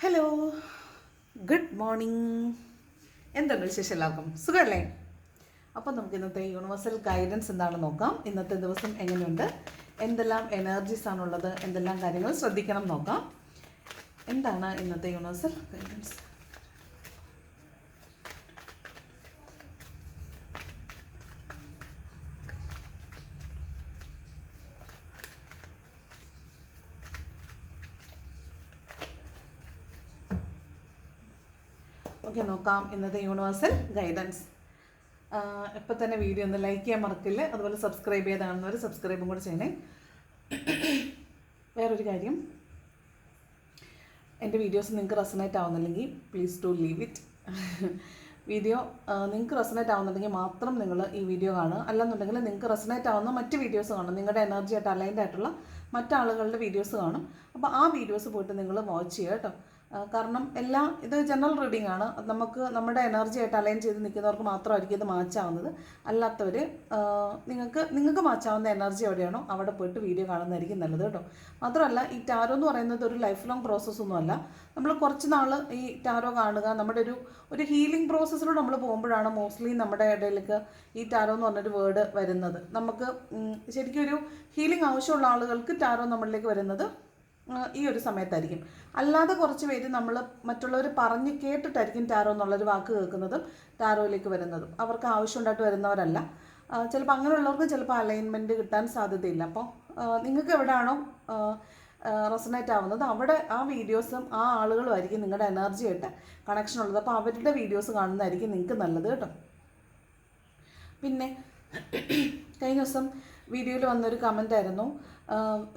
Hello, good morning. എന്തുണ്ട് വിശേഷം? എല്ലാവർക്കും സുഖമല്ലേ? അപ്പോൾ നമുക്ക് ഇന്നത്തെ യൂണിവേഴ്സൽ ഗൈഡൻസ് എന്താണെന്ന് നോക്കാം. ഇന്നത്തെ ദിവസം എങ്ങനെയുണ്ട്, എന്തെല്ലാം എനർജീസ് ആണുള്ളത്, എന്തെല്ലാം കാര്യങ്ങൾ ശ്രദ്ധിക്കണം നോക്കാം. എന്താണ് ഇന്നത്തെ യൂണിവേഴ്സൽ ഗൈഡൻസ്? ഓക്കെ, നോക്കാം ഇന്നത്തെ യൂണിവേഴ്സൽ ഗൈഡൻസ്. ഇപ്പോൾ തന്നെ വീഡിയോ ഒന്ന് ലൈക്ക് ചെയ്യാൻ മറക്കില്ല. അതുപോലെ സബ്സ്ക്രൈബ് ചെയ്ത് കാണുന്നവർ സബ്സ്ക്രൈബും കൂടെ ചെയ്യണേ. വേറൊരു കാര്യം, എൻ്റെ വീഡിയോസ് നിങ്ങൾക്ക് റെസണേറ്റ് ആവുന്നില്ലെങ്കിൽ please to leave it. Video നിങ്ങൾക്ക് റെസണേറ്റ് ആവുന്നുണ്ടെങ്കിൽ മാത്രം നിങ്ങൾ ഈ വീഡിയോ കാണുക. അല്ലെന്നുണ്ടെങ്കിൽ നിങ്ങൾക്ക് റെസണേറ്റ് ആവുന്ന മറ്റ് വീഡിയോസ് കാണും, നിങ്ങളുടെ എനർജിയായിട്ട് അലൈൻഡ് ആയിട്ടുള്ള മറ്റാളുകളുടെ വീഡിയോസ് കാണും. അപ്പോൾ ആ വീഡിയോസ് പോയിട്ട് നിങ്ങൾ വാച്ച് ചെയ്യുക കേട്ടോ. കാരണം ഇത് ജനറൽ റീഡിംഗ് ആണ്. നമുക്ക് നമ്മുടെ എനർജി ആയിട്ട് അലൈൻ ചെയ്ത് നിൽക്കുന്നവർക്ക് മാത്രമായിരിക്കും ഇത് മാച്ചാവുന്നത്. അല്ലാത്തവർ നിങ്ങൾക്ക് മാച്ചാവുന്ന എനർജി എവിടെയാണോ അവിടെ പോയിട്ട് വീഡിയോ കാണുന്നതായിരിക്കും നല്ലത് കേട്ടോ. മാത്രമല്ല, ഈ ടാരോ എന്ന് പറയുന്നത് ഒരു ലൈഫ് ലോങ് പ്രോസസ്സൊന്നുമല്ല. നമ്മൾ കുറച്ച് നാൾ ഈ ടാരോ കാണുക, നമ്മുടെ ഒരു ഹീലിംഗ് പ്രോസസ്സിലൂടെ നമ്മൾ പോകുമ്പോഴാണ് മോസ്റ്റ്ലി നമ്മുടെ ഇടയിലേക്ക് ഈ ടാരോ എന്ന് പറഞ്ഞൊരു വേർഡ് വരുന്നത്. നമുക്ക് ശരിക്കും ഒരു ഹീലിംഗ് ആവശ്യമുള്ള ആളുകൾക്ക് ടാരോ നമ്മളിലേക്ക് വരുന്നത് ഈ ഒരു സമയത്തായിരിക്കും. അല്ലാതെ കുറച്ച് പേര് നമ്മൾ മറ്റുള്ളവർ പറഞ്ഞ് കേട്ടിട്ടായിരിക്കും ടാരോ എന്നുള്ളൊരു വാക്ക് കേൾക്കുന്നതും ടാരോയിലേക്ക് വരുന്നതും. അവർക്ക് ആവശ്യമുണ്ടായിട്ട് വരുന്നവരല്ല. ചിലപ്പോൾ അങ്ങനെയുള്ളവർക്ക് ചിലപ്പോൾ അലൈൻമെൻറ്റ് കിട്ടാൻ സാധ്യതയില്ല. അപ്പോൾ നിങ്ങൾക്ക് എവിടെയാണോ റെസണേറ്റ് ആവുന്നത് അവിടെ ആ വീഡിയോസും ആ ആളുകളും ആയിരിക്കും നിങ്ങളുടെ എനർജി ആയിട്ട് കണക്ഷൻ ഉള്ളത്. അപ്പോൾ അവരുടെ വീഡിയോസ് കാണുന്നതായിരിക്കും നിങ്ങൾക്ക് നല്ലത് കേട്ടോ. പിന്നെ കഴിഞ്ഞ ദിവസം വീഡിയോയിൽ വന്നൊരു കമൻ്റ് ആയിരുന്നു,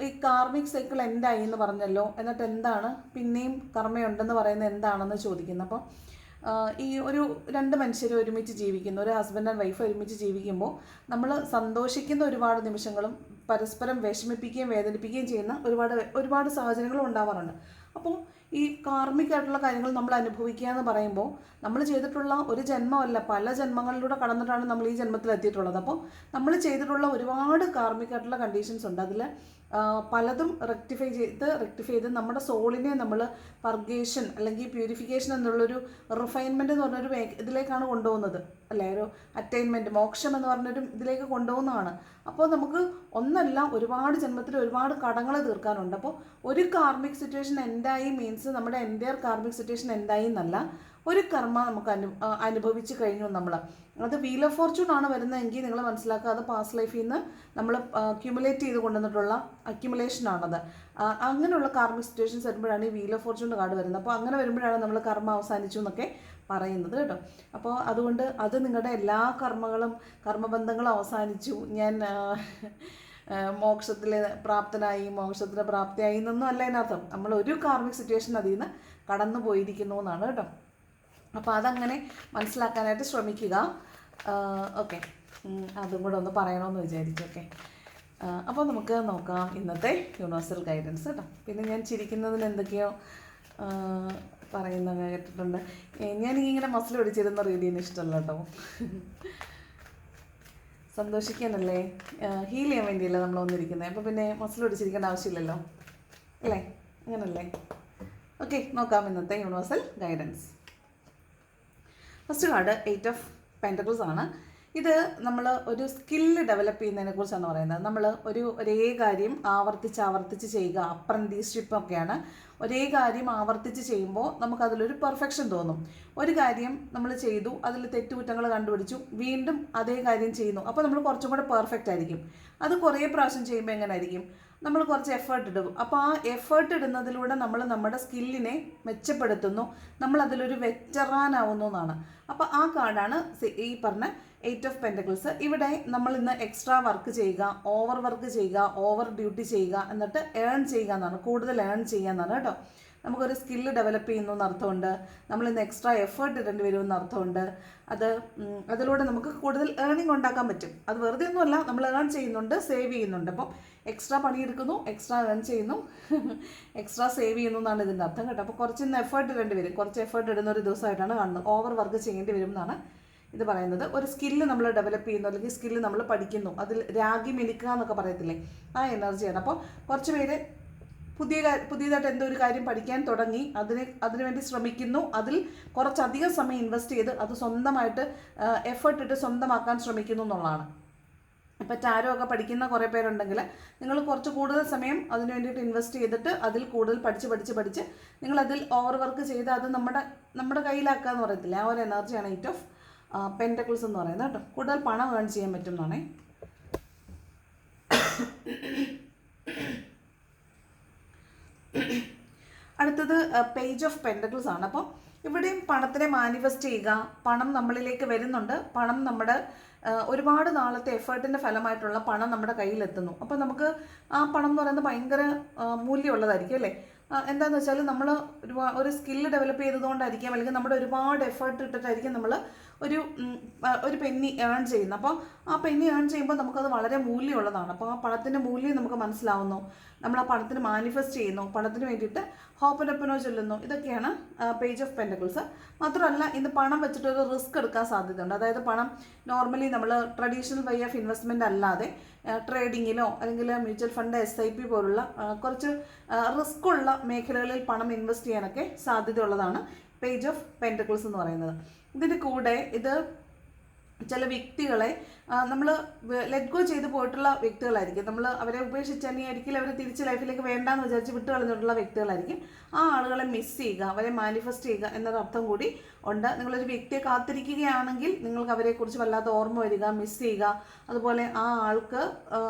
ഈ കാർമിക് സൈക്കിൾ എൻഡായി എന്ന് പറഞ്ഞല്ലോ, എന്നിട്ട് എന്താണ് പിന്നെയും കർമ്മയുണ്ടെന്ന് പറയുന്നത് എന്താണെന്ന് ചോദിക്കുന്നു. അപ്പോൾ ഈ രണ്ട് മനുഷ്യർ ഒരുമിച്ച് ജീവിക്കുന്നു, ഒരു ഹസ്ബൻഡ് ആൻഡ് വൈഫ് ഒരുമിച്ച് ജീവിക്കുമ്പോൾ നമ്മൾ സന്തോഷിക്കുന്ന ഒരുപാട് നിമിഷങ്ങളും പരസ്പരം വിഷമിപ്പിക്കുകയും വേദനിപ്പിക്കുകയും ചെയ്യുന്ന ഒരുപാട് സാഹചര്യങ്ങളും ഉണ്ടാവാറുണ്ട്. അപ്പോൾ ഈ കാർമികമായിട്ടുള്ള കാര്യങ്ങൾ നമ്മൾ അനുഭവിക്കുക എന്ന് പറയുമ്പോൾ നമ്മൾ ചെയ്തിട്ടുള്ള ഒരു ജന്മമല്ല, പല ജന്മങ്ങളിലൂടെ കടന്നിട്ടാണ് നമ്മൾ ഈ ജന്മത്തിൽ എത്തിയിട്ടുള്ളത്. അപ്പോൾ നമ്മൾ ചെയ്തിട്ടുള്ള ഒരുപാട് കാർമികമായിട്ടുള്ള കണ്ടീഷൻസ് ഉണ്ട്. അതിൽ പലതും റെക്ടിഫൈ ചെയ്ത് നമ്മുടെ സോളിനെ നമ്മൾ പർഗേഷൻ അല്ലെങ്കിൽ പ്യൂരിഫിക്കേഷൻ എന്നുള്ളൊരു റിഫൈൻമെൻറ്റ് എന്ന് പറഞ്ഞൊരു ഇതിലേക്കാണ് കൊണ്ടുപോകുന്നത്, അല്ലേ? ഒരു അറ്റൈൻമെൻറ്റ്, മോക്ഷം എന്ന് പറഞ്ഞൊരു ഇതിലേക്ക് കൊണ്ടുപോകുന്നതാണ്. അപ്പോൾ നമുക്ക് ഒന്നല്ല, ഒരുപാട് ജന്മത്തിൽ ഒരുപാട് കടങ്ങൾ തീർക്കാനുണ്ട്. അപ്പോൾ ഒരു കാർമിക് സിറ്റുവേഷൻ എൻഡായി മീൻസ് നമ്മുടെ എൻ്റയർ കാർമിക് സിറ്റുവേഷൻ എൻഡായി എന്നല്ല, ഒരു കർമ്മ നമുക്ക് അനുഭവിച്ച് കഴിഞ്ഞു. അത് വീൽ ഓഫ് ഫോർച്യൂൺ ആണ് വരുന്നതെങ്കിൽ നിങ്ങൾ മനസ്സിലാക്കുക, അത് പാസ്റ്റ് ലൈഫിൽ നിന്ന് നമ്മൾ അക്യുമുലേറ്റ് ചെയ്ത് കൊണ്ടുവന്നിട്ടുള്ള അക്യുമുലേഷനാണത്. അങ്ങനെയുള്ള കാർമിക് സിറ്റുവേഷൻസ് വരുമ്പോഴാണ് ഈ വീൽ ഓഫ് ഫോർച്യൂൺ കാർഡ് വരുന്നത്. അപ്പോൾ അങ്ങനെ വരുമ്പോഴാണ് നമ്മൾ കർമ്മ അവസാനിച്ചു എന്നൊക്കെ പറയുന്നത് കേട്ടോ. അപ്പോൾ അതുകൊണ്ട് അത് നിങ്ങളുടെ എല്ലാ കർമ്മബന്ധങ്ങളും അവസാനിച്ചു, ഞാൻ മോക്ഷത്തിൽ പ്രാപ്തിയായി എന്നൊന്നും അല്ല അതിനർത്ഥം. നമ്മൾ ഒരു കാർമിക് സിറ്റുവേഷൻ അതിൽ നിന്ന് കടന്നു പോയിരിക്കുന്നു എന്നാണ് കേട്ടോ. അപ്പോൾ അതങ്ങനെ മനസ്സിലാക്കാനായിട്ട് ശ്രമിക്കുക. ഓക്കെ, അതും കൂടെ ഒന്ന് പറയണമെന്ന് വിചാരിച്ചു. ഓക്കെ, അപ്പോൾ നമുക്ക് നോക്കാം ഇന്നത്തെ യൂണിവേഴ്സൽ ഗൈഡൻസ് കേട്ടോ. പിന്നെ ഞാൻ ചിരിക്കുന്നതിന് എന്തൊക്കെയോ പറയുന്ന കേട്ടിട്ടുണ്ട്. ഞാനിങ്ങനെ മസിൽ പിടിച്ചിരുന്ന റീഡ് ചെയ്യുന്ന ഇഷ്ടമല്ല കേട്ടോ. സന്തോഷിക്കാനല്ലേ, ഹീൽ ചെയ്യാൻ വേണ്ടിയല്ലേ നമ്മൾ വന്നിരിക്കുന്നത്. അപ്പോൾ പിന്നെ മസിൽ പിടിച്ചിരിക്കേണ്ട ആവശ്യമില്ലല്ലോ, അല്ലേ? അങ്ങനല്ലേ? ഓക്കെ, നോക്കാം ഇന്നത്തെ universal guidance. First card 8 of pentacles ആണ്. ഇത് നമ്മൾ ഒരു സ്കില്ല് ഡെവലപ്പ് ചെയ്യുന്നതിനെ കുറിച്ചാണ് പറയുന്നത്. നമ്മൾ ഒരേ കാര്യം ആവർത്തിച്ച് ചെയ്യുക, അപ്രന്റീസ്ഷിപ്പ് ഒക്കെയാണ്. ഒരേ കാര്യം ആവർത്തിച്ച് ചെയ്യുമ്പോൾ നമുക്കതിലൊരു പെർഫെക്ഷൻ തോന്നും. ഒരു കാര്യം നമ്മൾ ചെയ്തു, അതിൽ തെറ്റുകുറ്റങ്ങൾ കണ്ടുപിടിച്ചു, വീണ്ടും അതേ കാര്യം ചെയ്യുന്നു, അപ്പോൾ നമ്മൾ കുറച്ചും കൂടെ പെർഫെക്റ്റ് ആയിരിക്കും. അത് കുറേ പ്രാവശ്യം ചെയ്യുമ്പോൾ എങ്ങനെ ആയിരിക്കും? നമ്മൾ കുറച്ച് എഫേർട്ട് ഇടും. അപ്പോൾ ആ എഫേർട്ട് ഇടുന്നതിലൂടെ നമ്മൾ നമ്മുടെ സ്കില്ലിനെ മെച്ചപ്പെടുത്തുന്നു, നമ്മളതിലൊരു വെറ്ററാനാവുന്നു എന്നാണ്. അപ്പോൾ ആ കാർഡാണ് ഈ പറഞ്ഞ 8 ഓഫ് പെൻറ്റക്കിൾസ്. ഇവിടെ നമ്മൾ ഇന്ന് എക്സ്ട്രാ വർക്ക് ചെയ്യുക, ഓവർ വർക്ക് ചെയ്യുക, ഓവർ ഡ്യൂട്ടി ചെയ്യുക, എന്നിട്ട് ഏൺ ചെയ്യുക എന്നാണ്, കൂടുതൽ ഏൺ ചെയ്യുക എന്നാണ് കേട്ടോ. നമുക്കൊരു സ്കില്ല് ഡെവലപ്പ് ചെയ്യുന്നു എന്നർത്ഥമുണ്ട്. നമ്മളിന്ന് എക്സ്ട്രാ എഫേർട്ട് ഇടേണ്ടി വരുമെന്ന് അർത്ഥമുണ്ട്. അതിലൂടെ നമുക്ക് കൂടുതൽ ഏർണിംഗ് ഉണ്ടാക്കാൻ പറ്റും. അത് വെറുതെ ഒന്നുമല്ല, നമ്മൾ ഏൺ ചെയ്യുന്നുണ്ട്, സേവ് ചെയ്യുന്നുണ്ട്. അപ്പം എക്സ്ട്രാ പണിയെടുക്കുന്നു, എക്സ്ട്രാ ഏൺ ചെയ്യുന്നു, എക്സ്ട്രാ സേവ് ചെയ്യുന്നു എന്നാണ് ഇതിൻ്റെ അർത്ഥം കേട്ടോ. അപ്പോൾ കുറച്ച് എഫേർട്ട് ഇടേണ്ടി വരും, കുറച്ച് എഫേർട്ട് ഇടുന്ന ഒരു ദിവസമായിട്ടാണ് കാണുന്നത്. ഓവർ വർക്ക് ചെയ്യേണ്ടി വരും എന്നാണ് ഇത് പറയുന്നത്. ഒരു സ്കില്ല് നമ്മൾ ഡെവലപ്പ് ചെയ്യുന്നു, അല്ലെങ്കിൽ സ്കില്ല് നമ്മൾ പഠിക്കുന്നു, അതിൽ രാഗി മിനുക്കുക എന്നൊക്കെ പറയത്തില്ലേ, ആ എനർജിയാണ്. അപ്പോൾ കുറച്ച് പേര് പുതിയതായിട്ട് എന്തോ ഒരു കാര്യം പഠിക്കാൻ തുടങ്ങി, അതിനുവേണ്ടി ശ്രമിക്കുന്നു, അതിൽ കുറച്ചധികം സമയം ഇൻവെസ്റ്റ് ചെയ്ത് അത് സ്വന്തമായിട്ട് എഫേർട്ട് ഇട്ട് സ്വന്തമാക്കാൻ ശ്രമിക്കുന്നു എന്നുള്ളതാണ്. ഇപ്പോൾ ടാരോ ഒക്കെ പഠിക്കുന്ന കുറേ പേരുണ്ടെങ്കിൽ നിങ്ങൾ കുറച്ച് കൂടുതൽ സമയം അതിന് വേണ്ടിയിട്ട് ഇൻവെസ്റ്റ് ചെയ്തിട്ട് അതിൽ കൂടുതൽ പഠിച്ച് നിങ്ങളതിൽ ഓവർ വർക്ക് ചെയ്ത് അത് നമ്മുടെ കയ്യിലാക്കുക എന്ന് പറയത്തില്ല, ആ ഒരു എനർജിയാണ് 8 ഓഫ് പെൻറ്റക്കിൾസ് എന്ന് പറയുന്നത് കേട്ടോ. കൂടുതൽ പണം ഏൺ ചെയ്യാൻ പറ്റും എന്നാണേ. അടുത്തത് പേജ് ഓഫ് പെൻറ്റക്കിൾസ് ആണ്. അപ്പോൾ ഇവിടെയും പണത്തിനെ മാനിഫെസ്റ്റ് ചെയ്യുക, പണം നമ്മളിലേക്ക് വരുന്നുണ്ട്, പണം നമ്മുടെ ഒരുപാട് നാളത്തെ എഫേർട്ടിൻ്റെ ഫലമായിട്ടുള്ള പണം നമ്മുടെ കയ്യിലെത്തുന്നു. അപ്പോൾ നമുക്ക് ആ പണം എന്ന് പറയുന്നത് ഭയങ്കര മൂല്യമുള്ളതായിരിക്കും അല്ലേ. എന്താണെന്ന് വെച്ചാൽ നമ്മൾ ഒരു സ്കില്ല് ഡെവലപ്പ് ചെയ്തതുകൊണ്ടായിരിക്കാം, അല്ലെങ്കിൽ നമ്മുടെ ഒരുപാട് എഫേർട്ട് ഇട്ടിട്ടായിരിക്കും നമ്മൾ ഒരു പെന്നി ഏൺ ചെയ്യുന്നത്. അപ്പോൾ ആ പെന്നി ഏൺ ചെയ്യുമ്പോൾ നമുക്കത് വളരെ മൂല്യമുള്ളതാണ്. അപ്പോൾ ആ പണത്തിൻ്റെ മൂല്യം നമുക്ക് മനസ്സിലാവുന്നു, നമ്മൾ ആ പണത്തിന് മാനിഫെസ്റ്റ് ചെയ്യുന്നു, പണത്തിന് വേണ്ടിയിട്ട് ഹോപ്പനൊപ്പനോ ചൊല്ലുന്നു. ഇതൊക്കെയാണ് പേജ് ഓഫ് പെൻറ്റക്കിൾസ്. മാത്രമല്ല ഇന്ന് പണം വെച്ചിട്ടൊരു റിസ്ക് എടുക്കാൻ സാധ്യതയുണ്ട്. അതായത് പണം നോർമലി നമ്മൾ ട്രഡീഷണൽ വേ ഓഫ് ഇൻവെസ്റ്റ്മെൻറ്റ് അല്ലാതെ ട്രേഡിങ്ങിലോ അല്ലെങ്കിൽ മ്യൂച്വൽ ഫണ്ട്, SIP പോലുള്ള കുറച്ച് റിസ്ക് ഉള്ള മേഖലകളിൽ പണം ഇൻവെസ്റ്റ് ചെയ്യാനൊക്കെ സാധ്യതയുള്ളതാണ് പേജ് ഓഫ് പെൻറ്റക്കിൾസ് എന്ന് പറയുന്നത്. ഇതിൻ്റെ കൂടെ ഇത് ചില വ്യക്തികളെ നമ്മൾ ലെറ്റ് ഗോ ചെയ്ത് പോയിട്ടുള്ള വ്യക്തികളായിരിക്കും. നമ്മൾ അവരെ ഉപേക്ഷിച്ചാൽ ഒരിക്കലും അവരെ തിരിച്ച് ലൈഫിലേക്ക് വേണ്ടാന്ന് വിചാരിച്ച് വിട്ട് കളഞ്ഞിട്ടുള്ള വ്യക്തികളായിരിക്കും. ആ ആളുകളെ മിസ് ചെയ്യുക, അവരെ മാനിഫെസ്റ്റ് ചെയ്യുക എന്നൊരർത്ഥം കൂടി ഉണ്ട്. നിങ്ങളൊരു വ്യക്തിയെ കാത്തിരിക്കുകയാണെങ്കിൽ നിങ്ങൾക്ക് അവരെക്കുറിച്ച് വല്ലാത്ത ഓർമ്മ വരിക, മിസ് ചെയ്യുക, അതുപോലെ ആ ആൾക്ക്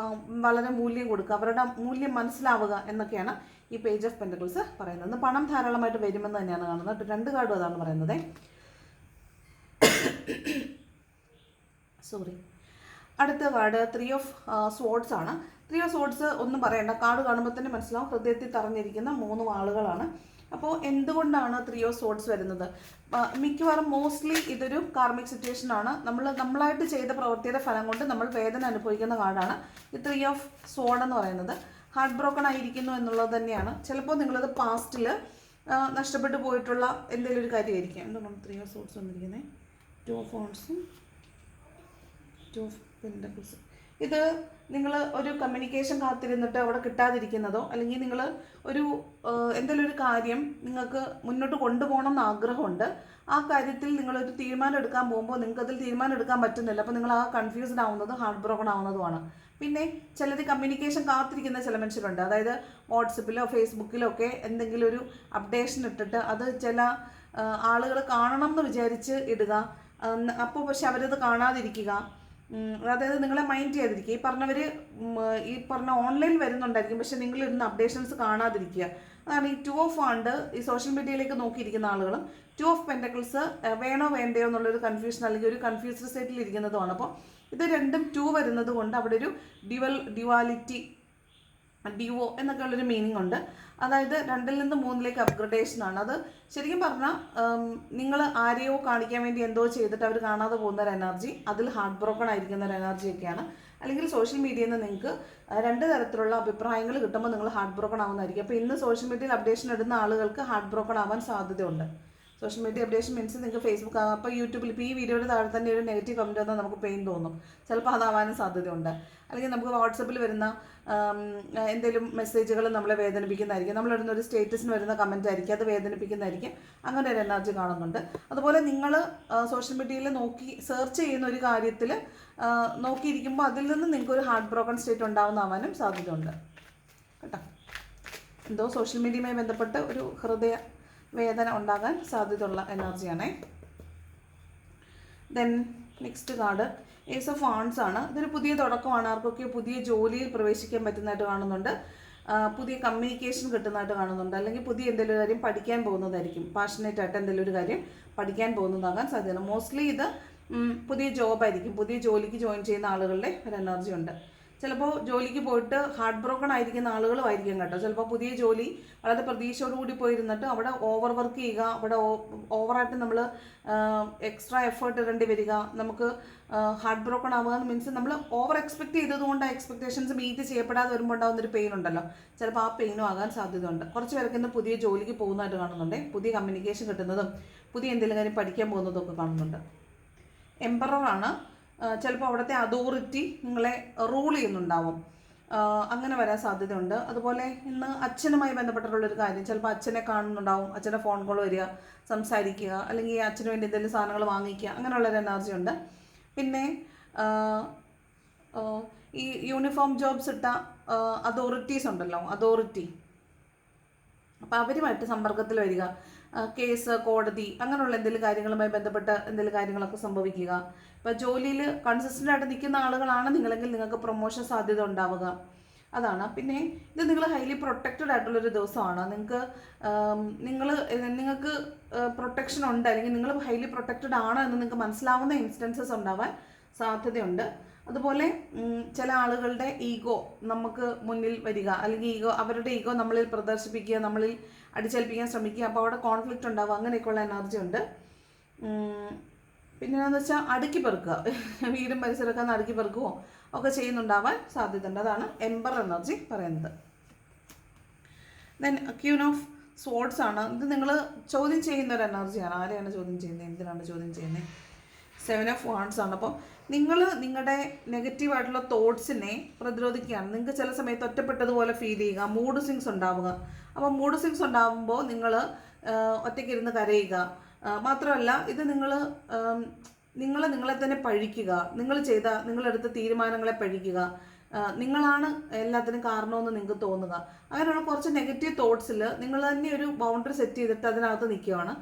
വളരെ മൂല്യം കൊടുക്കുക, അവരുടെ മൂല്യം മനസ്സിലാവുക എന്നൊക്കെയാണ് ഈ പേജ് ഓഫ് പെൻറ്റക്കിൾസ് പറയുന്നത്. പണം ധാരാളമായിട്ട് വരുമെന്ന് തന്നെയാണ് കാണുന്നത്. 2 കാർഡും അതാണ് പറയുന്നത്. അടുത്ത കാർഡ് 3 ഓഫ് സ്വോർഡ്സ് ആണ്. 3 ഓഫ് സ്വോർഡ്സ് ഒന്നും പറയണ്ട, കാർഡ് കാണുമ്പോൾ തന്നെ മനസ്സിലാവും, ഹൃദയത്തിൽ തറഞ്ഞിരിക്കുന്ന 3 വാളുകളാണ്. അപ്പോൾ എന്തുകൊണ്ടാണ് 3 ഓഫ് സ്വോർഡ്സ് വരുന്നത്? മിക്കവാറും മോസ്റ്റ്ലി ഇതൊരു കാർമിക് സിറ്റുവേഷൻ ആണ്. നമ്മളായിട്ട് ചെയ്ത പ്രവൃത്തിയുടെ ഫലം കൊണ്ട് നമ്മൾ വേദന അനുഭവിക്കുന്ന കാർഡാണ് ഈ 3 ഓഫ് സ്വോർഡ് എന്ന് പറയുന്നത്. ഹാർട്ട് ബ്രോക്കൺ ആയിരിക്കുന്നു എന്നുള്ളത് തന്നെയാണ്. ചിലപ്പോൾ നിങ്ങളത് പാസ്റ്റിൽ നഷ്ടപ്പെട്ടു പോയിട്ടുള്ള എന്തെങ്കിലും ഒരു കാര്യമായിരിക്കും. എന്തുകൊണ്ടാണ് 3 ഓഫ് സ്വോർഡ്സ് വന്നിരിക്കുന്നത്? 2 ഓഫ് വോൺസും 2 ഓഫ് പെൻറ്റക്കിൾസ്. ഇത് നിങ്ങൾ ഒരു കമ്മ്യൂണിക്കേഷൻ കാത്തിരുന്നിട്ട് അവിടെ കിട്ടാതിരിക്കുന്നതോ, അല്ലെങ്കിൽ നിങ്ങൾ എന്തെങ്കിലും ഒരു കാര്യം നിങ്ങൾക്ക് മുന്നോട്ട് കൊണ്ടുപോകണം എന്ന് ആഗ്രഹമുണ്ട്, ആ കാര്യത്തിൽ നിങ്ങളൊരു തീരുമാനം എടുക്കാൻ പോകുമ്പോൾ നിങ്ങൾക്കതിൽ തീരുമാനം എടുക്കാൻ പറ്റുന്നില്ല. അപ്പോൾ നിങ്ങൾ ആ കൺഫ്യൂസ്ഡ് ആവുന്നതും ഹാർട്ട് ബ്രോക്കൺ ആവുന്നതുമാണ്. പിന്നെ ചിലർ കമ്മ്യൂണിക്കേഷൻ കാത്തിരിക്കുന്ന ചില മനുഷ്യരുണ്ട്. അതായത് വാട്സപ്പിലോ ഫേസ്ബുക്കിലോ ഒക്കെ എന്തെങ്കിലും ഒരു അപ്ഡേഷൻ ഇട്ടിട്ട് അത് ചില ആളുകൾ കാണണം എന്ന് വിചാരിച്ച് ഇടുക. അപ്പോൾ പക്ഷെ അവരത് കാണാതിരിക്കുക, അതായത് നിങ്ങളെ മൈൻഡ് ചെയ്യാതിരിക്കുക. ഈ പറഞ്ഞ ഓൺലൈൻ വരുന്നുണ്ടായിരിക്കും, പക്ഷെ നിങ്ങളിരുന്ന അപ്ഡേഷൻസ് കാണാതിരിക്കുക. അതാണ് ഈ 2 ഓഫ് വാണ്ട് ഈ സോഷ്യൽ മീഡിയയിലേക്ക് നോക്കിയിരിക്കുന്ന ആളുകളും 2 ഓഫ് പെൻറ്റക്കിൾസ് വേണോ വേണ്ടയോ എന്നുള്ളൊരു കൺഫ്യൂഷൻ അല്ലെങ്കിൽ ഒരു കൺഫ്യൂസ്ഡ് സ്റ്റേറ്റിൽ ഇരിക്കുന്നതുമാണ്. അപ്പോൾ ഇത് രണ്ടും 2 വരുന്നത് കൊണ്ട് അവിടെ ഒരു ഡ്യുവാലിറ്റി, ഡിവോ എന്നൊക്കെ ഉള്ളൊരു മീനിങ് ഉണ്ട്. അതായത് 2ൽ നിന്ന് 3ലേക്ക് അപ്ഗ്രഡേഷനാണ്. അത് ശരിക്കും പറഞ്ഞാൽ നിങ്ങൾ ആരെയോ കാണിക്കാൻ വേണ്ടി എന്തോ ചെയ്തിട്ട് അവർ കാണാതെ പോകുന്ന ഒരു എനർജി, അതിൽ ഹാർട്ട് ബ്രോക്കൺ ആയിരിക്കുന്ന ഒരു എനർജിയൊക്കെയാണ്. അല്ലെങ്കിൽ സോഷ്യൽ മീഡിയയിൽ നിന്ന് നിങ്ങൾക്ക് 2 തരത്തിലുള്ള അഭിപ്രായങ്ങൾ കിട്ടുമ്പോൾ നിങ്ങൾ ഹാർട്ട് ബ്രോക്കൺ ആവുന്നതായിരിക്കും. അപ്പോൾ ഇന്ന് സോഷ്യൽ മീഡിയയിൽ അപ്ഡേഷൻ ഇടുന്ന ആളുകൾക്ക് ഹാർട്ട് ബ്രോക്കൺ ആവാൻ സാധ്യതയുണ്ട്. സോഷ്യൽ മീഡിയ അപ്ഡേഷൻ മീൻസ് നിങ്ങൾക്ക് ഫേസ്ബുക്ക്, അപ്പോൾ യൂട്യൂബിൽ ഇപ്പോൾ ഈ വീഡിയോയുടെ താഴെ തന്നെ ഒരു നെഗറ്റീവ് കമൻറ്റ് വന്നാൽ നമുക്ക് പെയിൻ തോന്നും, ചിലപ്പോൾ അതാവാനും സാധ്യതയുണ്ട്. അല്ലെങ്കിൽ നമുക്ക് വാട്സപ്പിൽ വരുന്ന എന്തെങ്കിലും മെസ്സേജുകൾ നമ്മളെ വേദനിപ്പിക്കുന്നതായിരിക്കും, നമ്മളിടുന്ന ഒരു സ്റ്റേറ്റസിന് വരുന്ന കമൻറ്റ് ആയിരിക്കും, അത് വേദനിപ്പിക്കുന്നതായിരിക്കും. അങ്ങനെ ഒരു എനർജി കാണുന്നുണ്ട്. അതുപോലെ നിങ്ങൾ സോഷ്യൽ മീഡിയയിൽ സെർച്ച് ചെയ്യുന്ന ഒരു കാര്യത്തിൽ നോക്കിയിരിക്കുമ്പോൾ അതിൽ നിന്ന് നിങ്ങൾക്കൊരു ഹാർട്ട് ബ്രോക്കൺ സ്റ്റേറ്റ് ഉണ്ടാവുന്നതാവാനും സാധ്യതയുണ്ട് കേട്ടോ. എന്തോ സോഷ്യൽ മീഡിയയുമായി ബന്ധപ്പെട്ട് ഒരു ഹൃദയ വേദന ഉണ്ടാകാൻ സാധ്യതയുള്ള എനർജിയാണേ. Then next card ace of wands ആണ്. ഇതൊരു പുതിയ തുടക്കമാണ്. ആർക്കൊക്കെ പുതിയ ജോലിയിൽ പ്രവേശിക്കാൻ പറ്റുന്നതായിട്ട് കാണുന്നുണ്ട്, പുതിയ കമ്മ്യൂണിക്കേഷൻ കിട്ടുന്നതായിട്ട് കാണുന്നുണ്ട്, അല്ലെങ്കിൽ പുതിയ എന്തെങ്കിലും കാര്യം പഠിക്കാൻ പോകുന്നതായിരിക്കും. പാഷനേറ്റ് ആയിട്ട് എന്തെങ്കിലും ഒരു കാര്യം പഠിക്കാൻ പോകുന്നതാകാൻ സാധ്യതയാണ്. മോസ്റ്റ്ലി ഇത് പുതിയ ജോബായിരിക്കും, പുതിയ ജോലിക്ക് ജോയിൻ ചെയ്യുന്ന ആളുകളുടെ ഒരു എനർജി ഉണ്ട്. ചിലപ്പോൾ ജോലിക്ക് പോയിട്ട് ഹാർട്ട് ബ്രോക്കൺ ആയിരിക്കുന്ന ആളുകളും ആയിരിക്കും കേട്ടോ. ചിലപ്പോൾ പുതിയ ജോലി വളരെ പ്രതീക്ഷയോടുകൂടി പോയിരുന്നിട്ട് അവിടെ ഓവർ വർക്ക് ചെയ്യുക, അവിടെ ഓവറായിട്ട് നമ്മൾ എക്സ്ട്രാ എഫേർട്ട് ഇടേണ്ടി വരിക, നമുക്ക് ഹാർട്ട് ബ്രോക്കൺ ആവുക എന്ന് മീൻസ് നമ്മൾ ഓവർ എക്സ്പെക്ട് ചെയ്തതുകൊണ്ട് ആ എക്സ്പെക്ടേഷൻസ് മീറ്റ് ചെയ്യപ്പെടാതെ വരുമ്പോൾ ഉണ്ടാകുന്നൊരു പെയിൻ ഉണ്ടല്ലോ, ചിലപ്പോൾ ആ പെയിനും ആകാൻ സാധ്യതയുണ്ട്. കുറച്ച് പേർക്ക് ഇന്ന് പുതിയ ജോലിക്ക് പോകുന്നതായിട്ട് കാണുന്നുണ്ട്, പുതിയ കമ്മ്യൂണിക്കേഷൻ കിട്ടുന്നതും പുതിയ എന്തെങ്കിലും കാര്യം പഠിക്കാൻ പോകുന്നതും ഒക്കെ കാണുന്നുണ്ട്. എംപററാണ്. ചിലപ്പോൾ അവിടുത്തെ അതോറിറ്റി നിങ്ങളെ റൂൾ ചെയ്യുന്നുണ്ടാവും. അങ്ങനെ വരാൻ സാധ്യതയുണ്ട്. അതുപോലെ ഇന്ന് അച്ഛനുമായി ബന്ധപ്പെട്ടിട്ടുള്ളൊരു കാര്യം, ചിലപ്പോൾ അച്ഛനെ കാണുന്നുണ്ടാവും, അച്ഛൻ്റെ ഫോൺ കോൾ വരിക, സംസാരിക്കുക, അല്ലെങ്കിൽ അച്ഛന് വേണ്ടി എന്തെങ്കിലും സാധനങ്ങൾ വാങ്ങിക്കുക, അങ്ങനെയുള്ളൊരു എനർജി ഉണ്ട്. പിന്നെ ഈ യൂണിഫോം ജോബ്സ് ഇട്ട അതോറിറ്റീസ് ഉണ്ടല്ലോ, അതോറിറ്റി, അപ്പോൾ അവരുമായിട്ട് സമ്പർക്കത്തിൽ വരിക, കേസ്, കോടതി, അങ്ങനെയുള്ള എന്തെങ്കിലും കാര്യങ്ങളുമായി ബന്ധപ്പെട്ട് എന്തെങ്കിലും കാര്യങ്ങളൊക്കെ സംഭവിക്കുക. ഇപ്പോൾ ജോലിയിൽ കൺസിസ്റ്റൻ്റ് ആയിട്ട് നിൽക്കുന്ന ആളുകളാണ് നിങ്ങളെങ്കിൽ നിങ്ങൾക്ക് പ്രൊമോഷൻ സാധ്യത ഉണ്ടാവുക. അതാണ്. പിന്നെ ഇത് നിങ്ങൾ ഹൈലി പ്രൊട്ടക്റ്റഡ് ആയിട്ടുള്ളൊരു ദിവസമാണ്. നിങ്ങൾക്ക് പ്രൊട്ടക്ഷൻ ഉണ്ട്, അല്ലെങ്കിൽ നിങ്ങൾ ഹൈലി പ്രൊട്ടക്റ്റഡ് ആണ് എന്ന് നിങ്ങൾക്ക് മനസ്സിലാവുന്ന ഇൻസ്റ്റൻസസ് ഉണ്ടാവാൻ സാധ്യതയുണ്ട്. അതുപോലെ ചില ആളുകളുടെ ഈഗോ നമുക്ക് മുന്നിൽ വരിക, അല്ലെങ്കിൽ അവരുടെ ഈഗോ നമ്മളിൽ പ്രദർശിപ്പിക്കുക, നമ്മളിൽ അടിച്ചേൽപ്പിക്കാൻ ശ്രമിക്കുക, അപ്പോൾ അവിടെ കോൺഫ്ലിക്റ്റ് ഉണ്ടാവുക, അങ്ങനെയൊക്കെയുള്ള എനർജി ഉണ്ട്. പിന്നെ എന്താണെന്ന് വെച്ചാൽ അടുക്കി പെറുക്കുക, വീടും പരിസരമൊക്കെ ഒന്ന് അടുക്കി പെറുക്കുകയോ ഒക്കെ ചെയ്യുന്നുണ്ടാവാൻ സാധ്യതയുണ്ട്. അതാണ് എംബർ എനർജി പറയുന്നത്. ദെൻ ക്യൂൻ ഓഫ് സ്വോർഡ്സ് ആണ്. ഇത് നിങ്ങൾ ചോദ്യം ചെയ്യുന്ന ഒരു എനർജിയാണ്. ആരെയാണ് ചോദ്യം ചെയ്യുന്നത്, എന്തിനാണ് ചോദ്യം ചെയ്യുന്നത്? 7 ഓഫ് വാണ്ട്സ് ആണ്. അപ്പോൾ നിങ്ങൾ നിങ്ങളുടെ നെഗറ്റീവായിട്ടുള്ള തോട്ട്സിനെ പ്രതിരോധിക്കുകയാണ്. നിങ്ങൾക്ക് ചില സമയത്ത് ഒറ്റപ്പെട്ടതുപോലെ ഫീൽ ചെയ്യുക, മൂഡ് സ്വിങ്സ് ഉണ്ടാവുക. അപ്പോൾ മൂഡ് സ്വിങ്സ് ഉണ്ടാകുമ്പോൾ നിങ്ങൾ ഒറ്റയ്ക്കിരുന്ന് കരയുക. മാത്രമല്ല, ഇത് നിങ്ങളെ തന്നെ പഴിക്കുക, നിങ്ങളെടുത്ത തീരുമാനങ്ങളെ പഴിക്കുക, നിങ്ങളാണ് എല്ലാത്തിനും കാരണമെന്ന് നിങ്ങൾക്ക് തോന്നുക. അങ്ങനെയുള്ള കുറച്ച് നെഗറ്റീവ് തോട്ട്സിൽ നിങ്ങൾ തന്നെ ഒരു ബൗണ്ടറി സെറ്റ് ചെയ്തിട്ട് അതിനകത്ത് നിൽക്കുകയാണ്.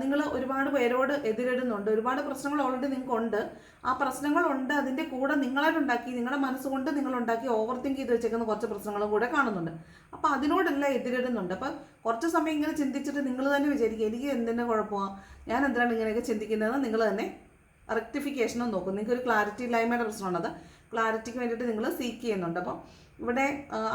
നിങ്ങൾ ഒരുപാട് പേരോട് എതിരിടുന്നുണ്ട്, ഒരുപാട് പ്രശ്നങ്ങൾ ഓൾറെഡി നിങ്ങൾക്കുണ്ട്. ആ പ്രശ്നങ്ങളുണ്ട്, അതിൻ്റെ കൂടെ നിങ്ങളായിട്ടുണ്ടാക്കി, നിങ്ങളുടെ മനസ്സുകൊണ്ട് നിങ്ങളുണ്ടാക്കി ഓവർ തിങ്ക് ചെയ്ത് വെച്ചേക്കുന്ന കുറച്ച് പ്രശ്നങ്ങളും കൂടെ കാണുന്നുണ്ട്. അപ്പോൾ അതിനോടെല്ലാം എതിരിടുന്നുണ്ട്. അപ്പോൾ കുറച്ച് സമയം ഇങ്ങനെ ചിന്തിച്ചിട്ട് നിങ്ങൾ തന്നെ വിചാരിക്കുക, എനിക്ക് എന്തിൻ്റെ കുഴപ്പമാണ്, ഞാൻ എന്തിനാണ് ഇങ്ങനെയൊക്കെ ചിന്തിക്കുന്നതെന്ന് നിങ്ങൾ തന്നെ റെക്ടിഫിക്കേഷനും നോക്കും. നിങ്ങൾക്കൊരു ക്ലാരിറ്റി ഇല്ലായ്മയുടെ പ്രശ്നമാണത്. ക്ലാരിറ്റിക്ക് വേണ്ടിയിട്ട് നിങ്ങൾ സീക്ക് ചെയ്യുന്നുണ്ട്. അപ്പോൾ ഇവിടെ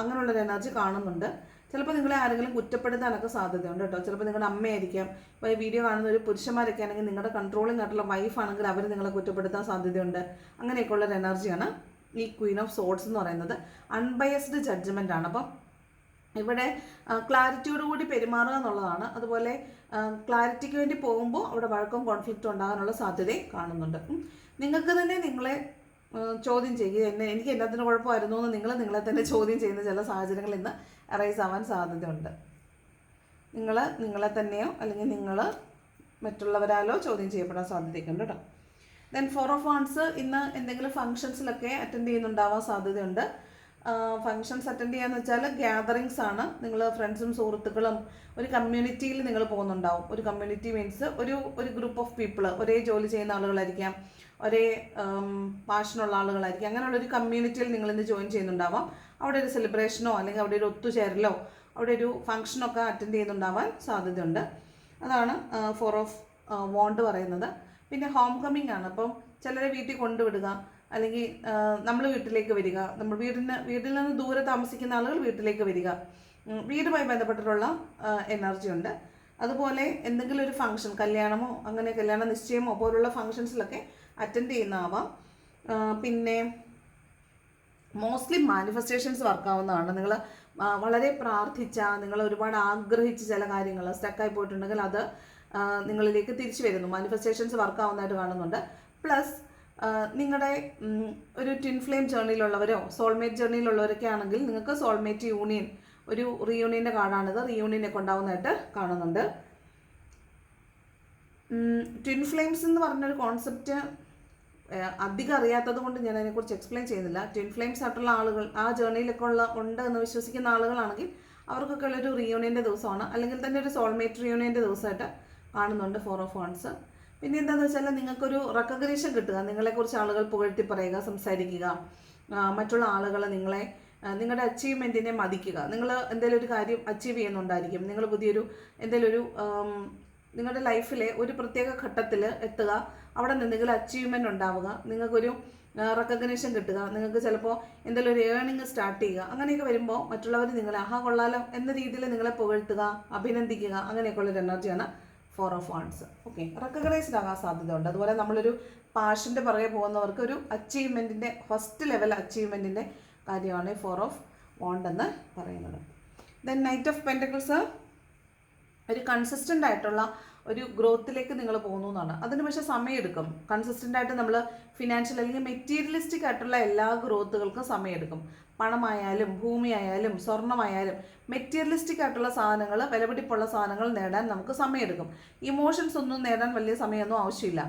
അങ്ങനെയുള്ളൊരു എനർജി കാണുന്നുണ്ട്. ചിലപ്പോൾ നിങ്ങളെ ആരെങ്കിലും കുറ്റപ്പെടുത്താനൊക്കെ സാധ്യതയുണ്ട് കേട്ടോ. ചിലപ്പോൾ നിങ്ങളുടെ അമ്മയായിരിക്കാം. ഇപ്പോൾ ഈ വീഡിയോ കാണുന്ന ഒരു പുരുഷന്മാരൊക്കെ ആണെങ്കിൽ നിങ്ങളുടെ കൺട്രോളിംഗ് ആയിട്ടുള്ള വൈഫാണെങ്കിൽ അവർ നിങ്ങളെ കുറ്റപ്പെടുത്താൻ സാധ്യതയുണ്ട്. അങ്ങനെയൊക്കെയുള്ളൊരു എനർജിയാണ് ഈ ക്വീൻ ഓഫ് സോർഡ്സ് എന്ന് പറയുന്നത്. അൺബയസ്ഡ് ജഡ്ജ്മെൻ്റ് ആണ്. അപ്പം ഇവിടെ ക്ലാരിറ്റിയോടുകൂടി പെരുമാറുക എന്നുള്ളതാണ്. അതുപോലെ ക്ലാരിറ്റിക്ക് വേണ്ടി പോകുമ്പോൾ അവിടെ വഴക്കം കോൺഫ്ലിക്റ്റും ഉണ്ടാകാനുള്ള സാധ്യതയും കാണുന്നുണ്ട്. നിങ്ങൾക്ക് തന്നെ നിങ്ങളെ ചോദ്യം ചെയ്യുക, എനിക്ക് എല്ലാത്തിനും കുഴപ്പമായിരുന്നു എന്ന് നിങ്ങളെ തന്നെ ചോദ്യം ചെയ്യുന്ന ചില സാഹചര്യങ്ങൾ ഇന്ന് അറൈസ് ആവാൻ സാധ്യതയുണ്ട്. നിങ്ങളെ തന്നെയോ അല്ലെങ്കിൽ നിങ്ങൾ മറ്റുള്ളവരാലോ ചോദ്യം ചെയ്യപ്പെടാൻ സാധ്യതയൊക്കെയുണ്ട് കേട്ടോ. ദെൻ 4 ഓഫ് വാണ്ട്സ് ഇന്ന് എന്തെങ്കിലും ഫംഗ്ഷൻസിലൊക്കെ അറ്റൻഡ് ചെയ്യുന്നുണ്ടാവാൻ സാധ്യതയുണ്ട്. ഫംഗ്ഷൻസ് അറ്റൻഡ് ചെയ്യാന്ന് വെച്ചാൽ ഗ്യാതറിങ്സ് ആണ്. നിങ്ങൾ ഫ്രണ്ട്സും സുഹൃത്തുക്കളും ഒരു കമ്മ്യൂണിറ്റിയിൽ നിങ്ങൾ പോകുന്നുണ്ടാവും. ഒരു കമ്മ്യൂണിറ്റി മീൻസ് ഒരു ഗ്രൂപ്പ് ഓഫ് പീപ്പിൾ, ഒരേ ജോലി ചെയ്യുന്ന ആളുകളായിരിക്കാം, ഒരേ പാഷനുള്ള ആളുകളായിരിക്കും. അങ്ങനെയുള്ളൊരു കമ്മ്യൂണിറ്റിയിൽ നിങ്ങളിന്ന് ജോയിൻ ചെയ്യുന്നുണ്ടാവാം. അവിടെ ഒരു സെലിബ്രേഷനോ അല്ലെങ്കിൽ അവിടെ ഒരു ഒത്തുചേരലോ അവിടെ ഒരു ഫംഗ്ഷനൊക്കെ അറ്റൻഡ് ചെയ്യുന്നുണ്ടാവാൻ സാധ്യതയുണ്ട്. അതാണ് 4 ഓഫ് വാണ്ട് പറയുന്നത്. പിന്നെ ഹോം കമ്മിങ് ആണ്. അപ്പം ചിലരെ വീട്ടിൽ കൊണ്ടുവിടുക, അല്ലെങ്കിൽ നമ്മൾ വീട്ടിലേക്ക് വരിക, നമ്മൾ വീട്ടിൽ നിന്ന് ദൂരെ താമസിക്കുന്ന ആളുകൾ വീട്ടിലേക്ക് വരിക, വീടുമായി ബന്ധപ്പെട്ടിട്ടുള്ള എനർജി ഉണ്ട്. അതുപോലെ എന്തെങ്കിലും ഒരു ഫംഗ്ഷൻ, കല്യാണമോ അങ്ങനെ കല്യാണ നിശ്ചയമോ പോലുള്ള ഫംഗ്ഷൻസിലൊക്കെ അറ്റൻഡ് ചെയ്യുന്നതാവാം. പിന്നെ മോസ്റ്റ്ലി മാനിഫെസ്റ്റേഷൻസ് വർക്കാവുന്നതാണ്. നിങ്ങൾ വളരെ പ്രാർത്ഥിച്ച, നിങ്ങൾ ഒരുപാട് ആഗ്രഹിച്ച ചില കാര്യങ്ങൾ സ്റ്റക്കായി പോയിട്ടുണ്ടെങ്കിൽ അത് നിങ്ങളിലേക്ക് തിരിച്ചു വരുന്നു. മാനിഫെസ്റ്റേഷൻസ് വർക്കാവുന്നതായിട്ട് കാണുന്നുണ്ട്. പ്ലസ് നിങ്ങളുടെ ഒരു ട്വിൻ ഫ്ലെയിം ജേർണിയിലുള്ളവരോ സോൾമേറ്റ് ജേർണിയിലുള്ളവരൊക്കെ ആണെങ്കിൽ നിങ്ങൾക്ക് സോൾമേറ്റ് യൂണിയൻ, ഒരു റീയൂണിയൻ്റെ കാർഡാണിത്, റീയൂണിയനൊക്കെ ഉണ്ടാവുന്നതായിട്ട് കാണുന്നുണ്ട്. ട്വിൻ ഫ്ലെയിംസ് എന്ന് പറഞ്ഞൊരു കോൺസെപ്റ്റ് അധികം അറിയാത്തത് കൊണ്ട് ഞാൻ അതിനെക്കുറിച്ച് എക്സ്പ്ലെയിൻ ചെയ്യുന്നില്ല. ട്വിൻ ഫ്ലെയിംസ് ആയിട്ടുള്ള ആളുകൾ ആ ജേർണിയിലൊക്കെ ഉണ്ട് എന്ന് വിശ്വസിക്കുന്ന ആളുകളാണെങ്കിൽ അവർക്കൊക്കെ ഉള്ളൊരു റീയൂണിയൻ്റെ ദിവസമാണ്, അല്ലെങ്കിൽ തന്നെ ഒരു സോൾമേറ്റ് റീയൂണിയൻ്റെ ദിവസമായിട്ട് കാണുന്നുണ്ട് 4 ഓഫ് വാണ്ട്സ്. പിന്നെ എന്താണെന്ന് വെച്ചാൽ നിങ്ങൾക്കൊരു റെക്കഗ്നീഷൻ കിട്ടുക, നിങ്ങളെക്കുറിച്ച് ആളുകൾ പുകഴ്ത്തി പറയുക, സംസാരിക്കുക, മറ്റുള്ള ആളുകൾ നിങ്ങളുടെ അച്ചീവ്മെൻറ്റിനെ മതിക്കുക. നിങ്ങൾ എന്തെങ്കിലും ഒരു കാര്യം അച്ചീവ് ചെയ്യുന്നുണ്ടായിരിക്കും, നിങ്ങൾ നിങ്ങളുടെ ലൈഫിലെ ഒരു പ്രത്യേക ഘട്ടത്തിൽ എത്തുക, അവിടെ എന്തെങ്കിലും അച്ചീവ്മെൻ്റ് ഉണ്ടാവുക, നിങ്ങൾക്കൊരു റെക്കഗ്നേഷൻ കിട്ടുക, നിങ്ങൾക്ക് ചിലപ്പോൾ എന്തെങ്കിലും ഒരു ഏണിങ് സ്റ്റാർട്ട് ചെയ്യുക, അങ്ങനെയൊക്കെ വരുമ്പോൾ മറ്റുള്ളവർ നിങ്ങളെ ആഹാ കൊള്ളാലോ എന്ന രീതിയിൽ നിങ്ങളെ പുകഴ്ത്തുക, അഭിനന്ദിക്കുക, അങ്ങനെയൊക്കെയുള്ളൊരു എനർജിയാണ് 4 ഓഫ് വാണ്ട്സ്. ഓക്കെ, റെക്കഗ്നൈസ്ഡ് ആകാൻ സാധ്യതയുണ്ട്. അതുപോലെ നമ്മളൊരു പാഷൻ്റെ പുറകെ പോകുന്നവർക്ക് ഒരു അച്ചീവ്മെൻറ്റിൻ്റെ ഫസ്റ്റ് ലെവൽ അച്ചീവ്മെൻറ്റിൻ്റെ കാര്യമാണ് 4 ഓഫ് വാണ്ട് എന്ന് പറയുന്നത്. ദെൻ നൈറ്റ് ഓഫ് പെൻറ്റക്കിൾസ് ഒരു കൺസിസ്റ്റൻ്റ് ആയിട്ടുള്ള ഒരു ഗ്രോത്തിലേക്ക് നിങ്ങൾ പോകുന്നു എന്നാണ്. അതിന് പക്ഷേ സമയമെടുക്കും. കൺസിസ്റ്റൻ്റ് ആയിട്ട് നമ്മൾ ഫിനാൻഷ്യൽ അല്ലെങ്കിൽ മെറ്റീരിയലിസ്റ്റിക് ആയിട്ടുള്ള എല്ലാ ഗ്രോത്തുകൾക്കും സമയമെടുക്കും. പണമായാലും ഭൂമിയായാലും സ്വർണ്ണമായാലും മെറ്റീരിയലിസ്റ്റിക് ആയിട്ടുള്ള സാധനങ്ങൾ, വിലപിടിപ്പുള്ള സാധനങ്ങൾ നേടാൻ നമുക്ക് സമയമെടുക്കും. ഇമോഷൻസ് ഒന്നും നേടാൻ വലിയ സമയമൊന്നും ആവശ്യമില്ല.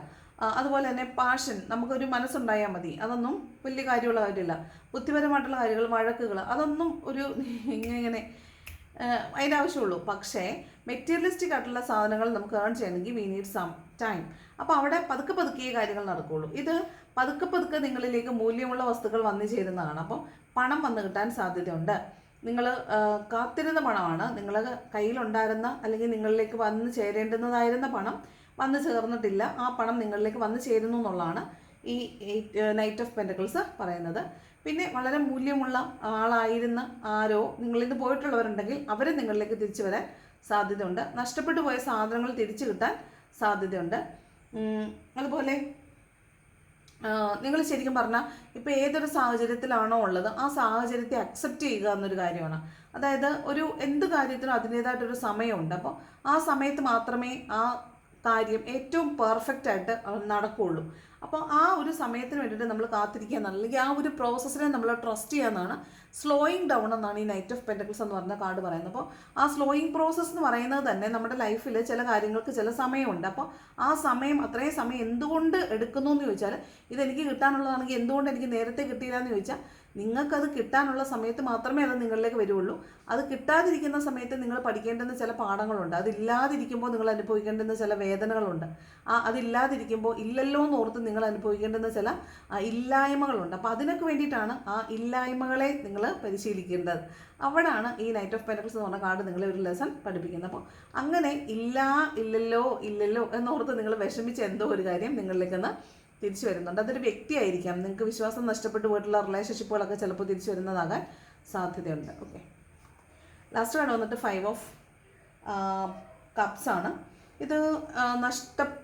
അതുപോലെ തന്നെ പാഷൻ, നമുക്കൊരു മനസ്സുണ്ടായാൽ മതി. അതൊന്നും വലിയ കാര്യമുള്ള കാര്യമില്ല. ബുദ്ധിപരമായിട്ടുള്ള കാര്യങ്ങൾ, വഴക്കുകൾ, അതൊന്നും ഒരു ഇങ്ങനെ അതിൻ്റെ ആവശ്യമുള്ളൂ. പക്ഷേ മെറ്റീരിയലിസ്റ്റിക് ആയിട്ടുള്ള സാധനങ്ങൾ നമുക്ക് ഏൺ ചെയ്യണമെങ്കിൽ വി നീഡ് സം ടൈം. അപ്പോൾ അവിടെ പതുക്കെ പതുക്കെ കാര്യങ്ങൾ നടക്കുകയുള്ളൂ. ഇത് പതുക്കെ പതുക്കെ നിങ്ങളിലേക്ക് മൂല്യമുള്ള വസ്തുക്കൾ വന്നു ചേരുന്നതാണ്. അപ്പോൾ പണം വന്നു കിട്ടാൻ സാധ്യതയുണ്ട്. നിങ്ങൾ കാത്തിരുന്ന പണമാണ്, നിങ്ങളുടെ കയ്യിലുണ്ടായിരുന്ന അല്ലെങ്കിൽ നിങ്ങളിലേക്ക് വന്നു ചേരേണ്ടുന്നതായിരുന്ന പണം വന്നു ചേർന്നിട്ടില്ല. ആ പണം നിങ്ങളിലേക്ക് വന്നു ചേരുന്നു എന്നുള്ളതാണ് ഈ നൈറ്റ് ഓഫ് പെൻറ്റക്കിൾസ് പറയുന്നത്. പിന്നെ വളരെ മൂല്യമുള്ള ആളായിരുന്ന ആരോ നിങ്ങളിൽ നിന്ന് പോയിട്ടുള്ളവരുണ്ടെങ്കിൽ അവർ നിങ്ങളിലേക്ക് തിരിച്ചു വരാൻ സാധ്യതയുണ്ട്. നഷ്ടപ്പെട്ടു പോയ സാധനങ്ങൾ തിരിച്ചു കിട്ടാൻ സാധ്യതയുണ്ട്. അതുപോലെ നിങ്ങൾ ശരിക്കും പറഞ്ഞാൽ ഇപ്പോൾ ഏതൊരു സാഹചര്യത്തിലാണോ ഉള്ളത് ആ സാഹചര്യത്തെ അക്സെപ്റ്റ് ചെയ്യുക എന്നൊരു കാര്യമാണ്. അതായത് ഒരു എന്ത് കാര്യത്തിനും അതിൻ്റേതായിട്ടൊരു സമയമുണ്ട്. അപ്പോൾ ആ സമയത്ത് മാത്രമേ ആ കാര്യം ഏറ്റവും പെർഫെക്റ്റ് ആയിട്ട് നടക്കുകയുള്ളൂ. അപ്പോൾ ആ ഒരു സമയത്തിന് വേണ്ടിയിട്ട് നമ്മൾ കാത്തിരിക്കുക എന്നാണ്, അല്ലെങ്കിൽ ആ ഒരു പ്രോസസ്സിനെ നമ്മൾ ട്രസ്റ്റ് ചെയ്യുക എന്നാണ്. സ്ലോയിങ് ഡൗൺ എന്നാണ് ഈ നൈറ്റ് ഓഫ് പെൻറ്റക്കിൾസ് എന്ന് പറഞ്ഞ കാർഡ് പറയുന്നത്. അപ്പോൾ ആ സ്ലോയിങ് പ്രോസസ്സ് എന്ന് പറയുന്നത് തന്നെ നമ്മുടെ ലൈഫിൽ ചില കാര്യങ്ങൾക്ക് ചില സമയമുണ്ട്. അപ്പോൾ ആ സമയം, അത്രയും സമയം എന്തുകൊണ്ട് എടുക്കുന്നു എന്ന് ചോദിച്ചാൽ, ഇതെനിക്ക് കിട്ടാനുള്ളതാണെങ്കിൽ എന്തുകൊണ്ട് എനിക്ക് നേരത്തെ കിട്ടിയില്ല എന്ന് ചോദിച്ചാൽ, നിങ്ങൾക്കത് കിട്ടാനുള്ള സമയത്ത് മാത്രമേ അത് നിങ്ങളിലേക്ക് വരുള്ളൂ. അത് കിട്ടാതിരിക്കുന്ന സമയത്ത് നിങ്ങൾ പഠിക്കേണ്ടുന്ന ചില പാഠങ്ങളുണ്ട്. അതില്ലാതിരിക്കുമ്പോൾ നിങ്ങൾ അനുഭവിക്കേണ്ടുന്ന ചില വേദനകളുണ്ട്. അതില്ലാതിരിക്കുമ്പോൾ ഇല്ലല്ലോ എന്ന് ഓർത്ത് നിങ്ങൾ അനുഭവിക്കേണ്ടുന്ന ചില ഇല്ലായ്മകളുണ്ട്. അപ്പോൾ അതിനൊക്കെ വേണ്ടിയിട്ടാണ് ആ ഇല്ലായ്മകളെ നിങ്ങൾ പരിശീലിക്കേണ്ടത്. അവിടെയാണ് ഈ നൈറ്റ് ഓഫ് പെൻറ്റക്കിൾസ് എന്ന് പറഞ്ഞ കാർഡ് നിങ്ങളെ ഒരു ലെസൺ പഠിപ്പിക്കുന്നത്. അപ്പോൾ അങ്ങനെ ഇല്ലല്ലോ എന്നോർത്ത് നിങ്ങൾ വിഷമിച്ച എന്തോ ഒരു കാര്യം നിങ്ങളിലേക്കൊന്ന് തിരിച്ചു വരുന്നുണ്ട്. അതൊരു വ്യക്തിയായിരിക്കാം. നിങ്ങൾക്ക് വിശ്വാസം നഷ്ടപ്പെട്ടു പോയിട്ടുള്ള റിലേഷൻഷിപ്പുകളൊക്കെ ചിലപ്പോൾ തിരിച്ചു വരുന്നതാകാൻ സാധ്യതയുണ്ട്. ഓക്കെ, ലാസ്റ്റ് കാർഡ് വന്നിട്ട് 5 ഓഫ് കപ്സ് ആണ്. ഇത്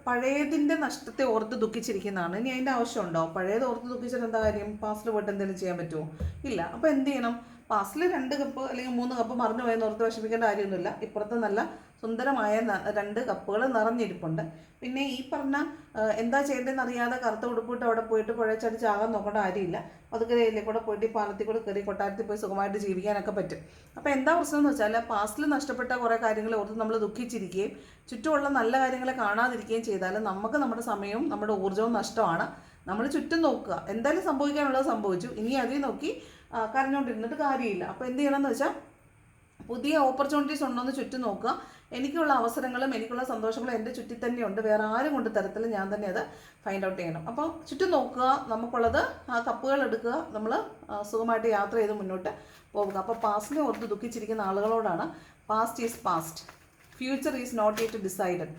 പഴയതിൻ്റെ നഷ്ടത്തെ ഓർത്ത് ദുഃഖിച്ചിരിക്കുന്നതാണ്. ഇനി അതിൻ്റെ ആവശ്യമുണ്ടോ? പഴയത് ഓർത്ത് ദുഃഖിച്ചിട്ട് എന്താ കാര്യം? പാസ്റ്റിൽ പോയിട്ട് എന്തെങ്കിലും ചെയ്യാൻ പറ്റുമോ? ഇല്ല. അപ്പോൾ എന്ത് ചെയ്യണം? പാസ്റ്റിൽ 2 കപ്പ് അല്ലെങ്കിൽ 3 കപ്പ് മറിഞ്ഞു പോയെന്ന് ഓർത്ത് വിഷമിക്കേണ്ട കാര്യമൊന്നുമില്ല. ഇപ്പുറത്ത് നല്ല സുന്ദരമായ 2 കപ്പുകൾ നിറഞ്ഞിരിപ്പുണ്ട്. പിന്നെ ഈ പറഞ്ഞ എന്താ ചെയ്യേണ്ടതെന്ന് അറിയാതെ കറുത്ത ഉടുപ്പിട്ട് അവിടെ പോയിട്ട് പുഴച്ചടിച്ചാകാൻ നോക്കേണ്ട കാര്യമില്ല. പതുക്കെ ഇതിലെ കൂടെ പോയിട്ട് ഈ പാലത്തിൽ കൂടെ കയറി കൊട്ടാരത്തിൽ പോയി സുഖമായിട്ട് ജീവിക്കാനൊക്കെ പറ്റും. അപ്പോൾ എന്താ പ്രശ്നം എന്ന് വെച്ചാൽ, പാസ്റ്റിൽ നഷ്ടപ്പെട്ട കുറേ കാര്യങ്ങൾ ഓർത്ത് നമ്മൾ ദുഃഖിച്ചിരിക്കുകയും ചുറ്റുമുള്ള നല്ല കാര്യങ്ങളെ കാണാതിരിക്കുകയും ചെയ്താൽ നമുക്ക് നമ്മുടെ സമയവും നമ്മുടെ ഊർജ്ജവും നഷ്ടമാണ്. നമ്മൾ ചുറ്റും നോക്കുക, എന്തായാലും സംഭവിക്കാനുള്ളത് സംഭവിച്ചു, ഇനി അതിൽ നോക്കി കരഞ്ഞുകൊണ്ടിരുന്നിട്ട് കാര്യമില്ല. അപ്പോൾ എന്ത് ചെയ്യണമെന്ന് വെച്ചാൽ, പുതിയ ഓപ്പർച്യൂണിറ്റീസ് ഉണ്ടോ എന്ന് ചുറ്റും നോക്കുക. എനിക്കുള്ള അവസരങ്ങളും എനിക്കുള്ള സന്തോഷങ്ങളും എൻ്റെ ചുറ്റിൽ തന്നെയുണ്ട്. വേറെ ആരും കൊണ്ട് തരത്തില്ല, ഞാൻ തന്നെ അത് ഫൈൻഡ് ഔട്ട് ചെയ്യണം. അപ്പോൾ ചുറ്റും നോക്കുക, നമുക്കുള്ളത് ആ കപ്പുകൾ എടുക്കുക, നമ്മൾ സുഖമായിട്ട് യാത്ര ചെയ്ത് മുന്നോട്ട് പോവുക. അപ്പോൾ പാസ്റ്റിനെ ഓർത്ത് ദുഃഖിച്ചിരിക്കുന്ന ആളുകളോടാണ്, past is past, future is not yet decided.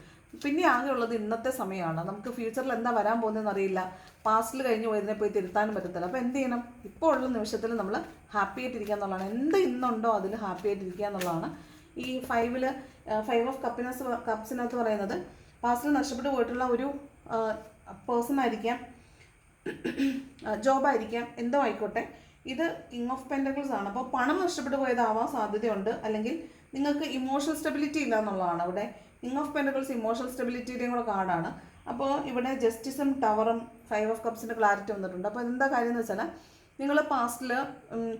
പിന്നെ ആകെയുള്ളത് ഇന്നത്തെ സമയമാണ്. നമുക്ക് ഫ്യൂച്ചറിൽ എന്താ വരാൻ പോകുന്നതെന്ന് അറിയില്ല. പാസ്റ്റിൽ കഴിഞ്ഞ് പോയതിനെ പോയി തിരുത്താനും പറ്റത്തില്ല. അപ്പോൾ എന്ത് ചെയ്യണം? ഇപ്പോൾ ഉള്ള നിമിഷത്തിൽ നമ്മൾ ഹാപ്പി ആയിട്ടിരിക്കുക എന്നുള്ളതാണ്. എന്ത് ഇന്നുണ്ടോ അതിൽ ഹാപ്പി ആയിട്ടിരിക്കുക എന്നുള്ളതാണ്. ഈ 5 ഓഫ് കപ്സിനകത്ത് പറയുന്നത്, പാസ്റ്റിൽ നഷ്ടപ്പെട്ടു പോയിട്ടുള്ള ഒരു പേഴ്സൺ ആയിരിക്കാം, ജോബായിരിക്കാം, എന്തോ ആയിക്കോട്ടെ. ഇത് കിങ് ഓഫ് പെൻറ്റക്കിൾസ് ആണ്. അപ്പോൾ പണം നഷ്ടപ്പെട്ടു പോയതാവാൻ സാധ്യതയുണ്ട്. അല്ലെങ്കിൽ നിങ്ങൾക്ക് ഇമോഷണൽ സ്റ്റെബിലിറ്റി ഇല്ല എന്നുള്ളതാണ്. ഇവിടെ കിങ് ഓഫ് പെൻറ്റക്കിൾസ് ഇമോഷണൽ സ്റ്റെബിലിറ്റിയുടെയും കൂടെ കാർഡാണ്. അപ്പോൾ ഇവിടെ ജസ്റ്റിസും ടവറും 5 ഓഫ് കപ്സിൻ്റെ ക്ലാരിറ്റി വന്നിട്ടുണ്ട്. അപ്പോൾ എന്താ കാര്യം എന്ന് വെച്ചാൽ, നിങ്ങൾ പാസ്റ്റിൽ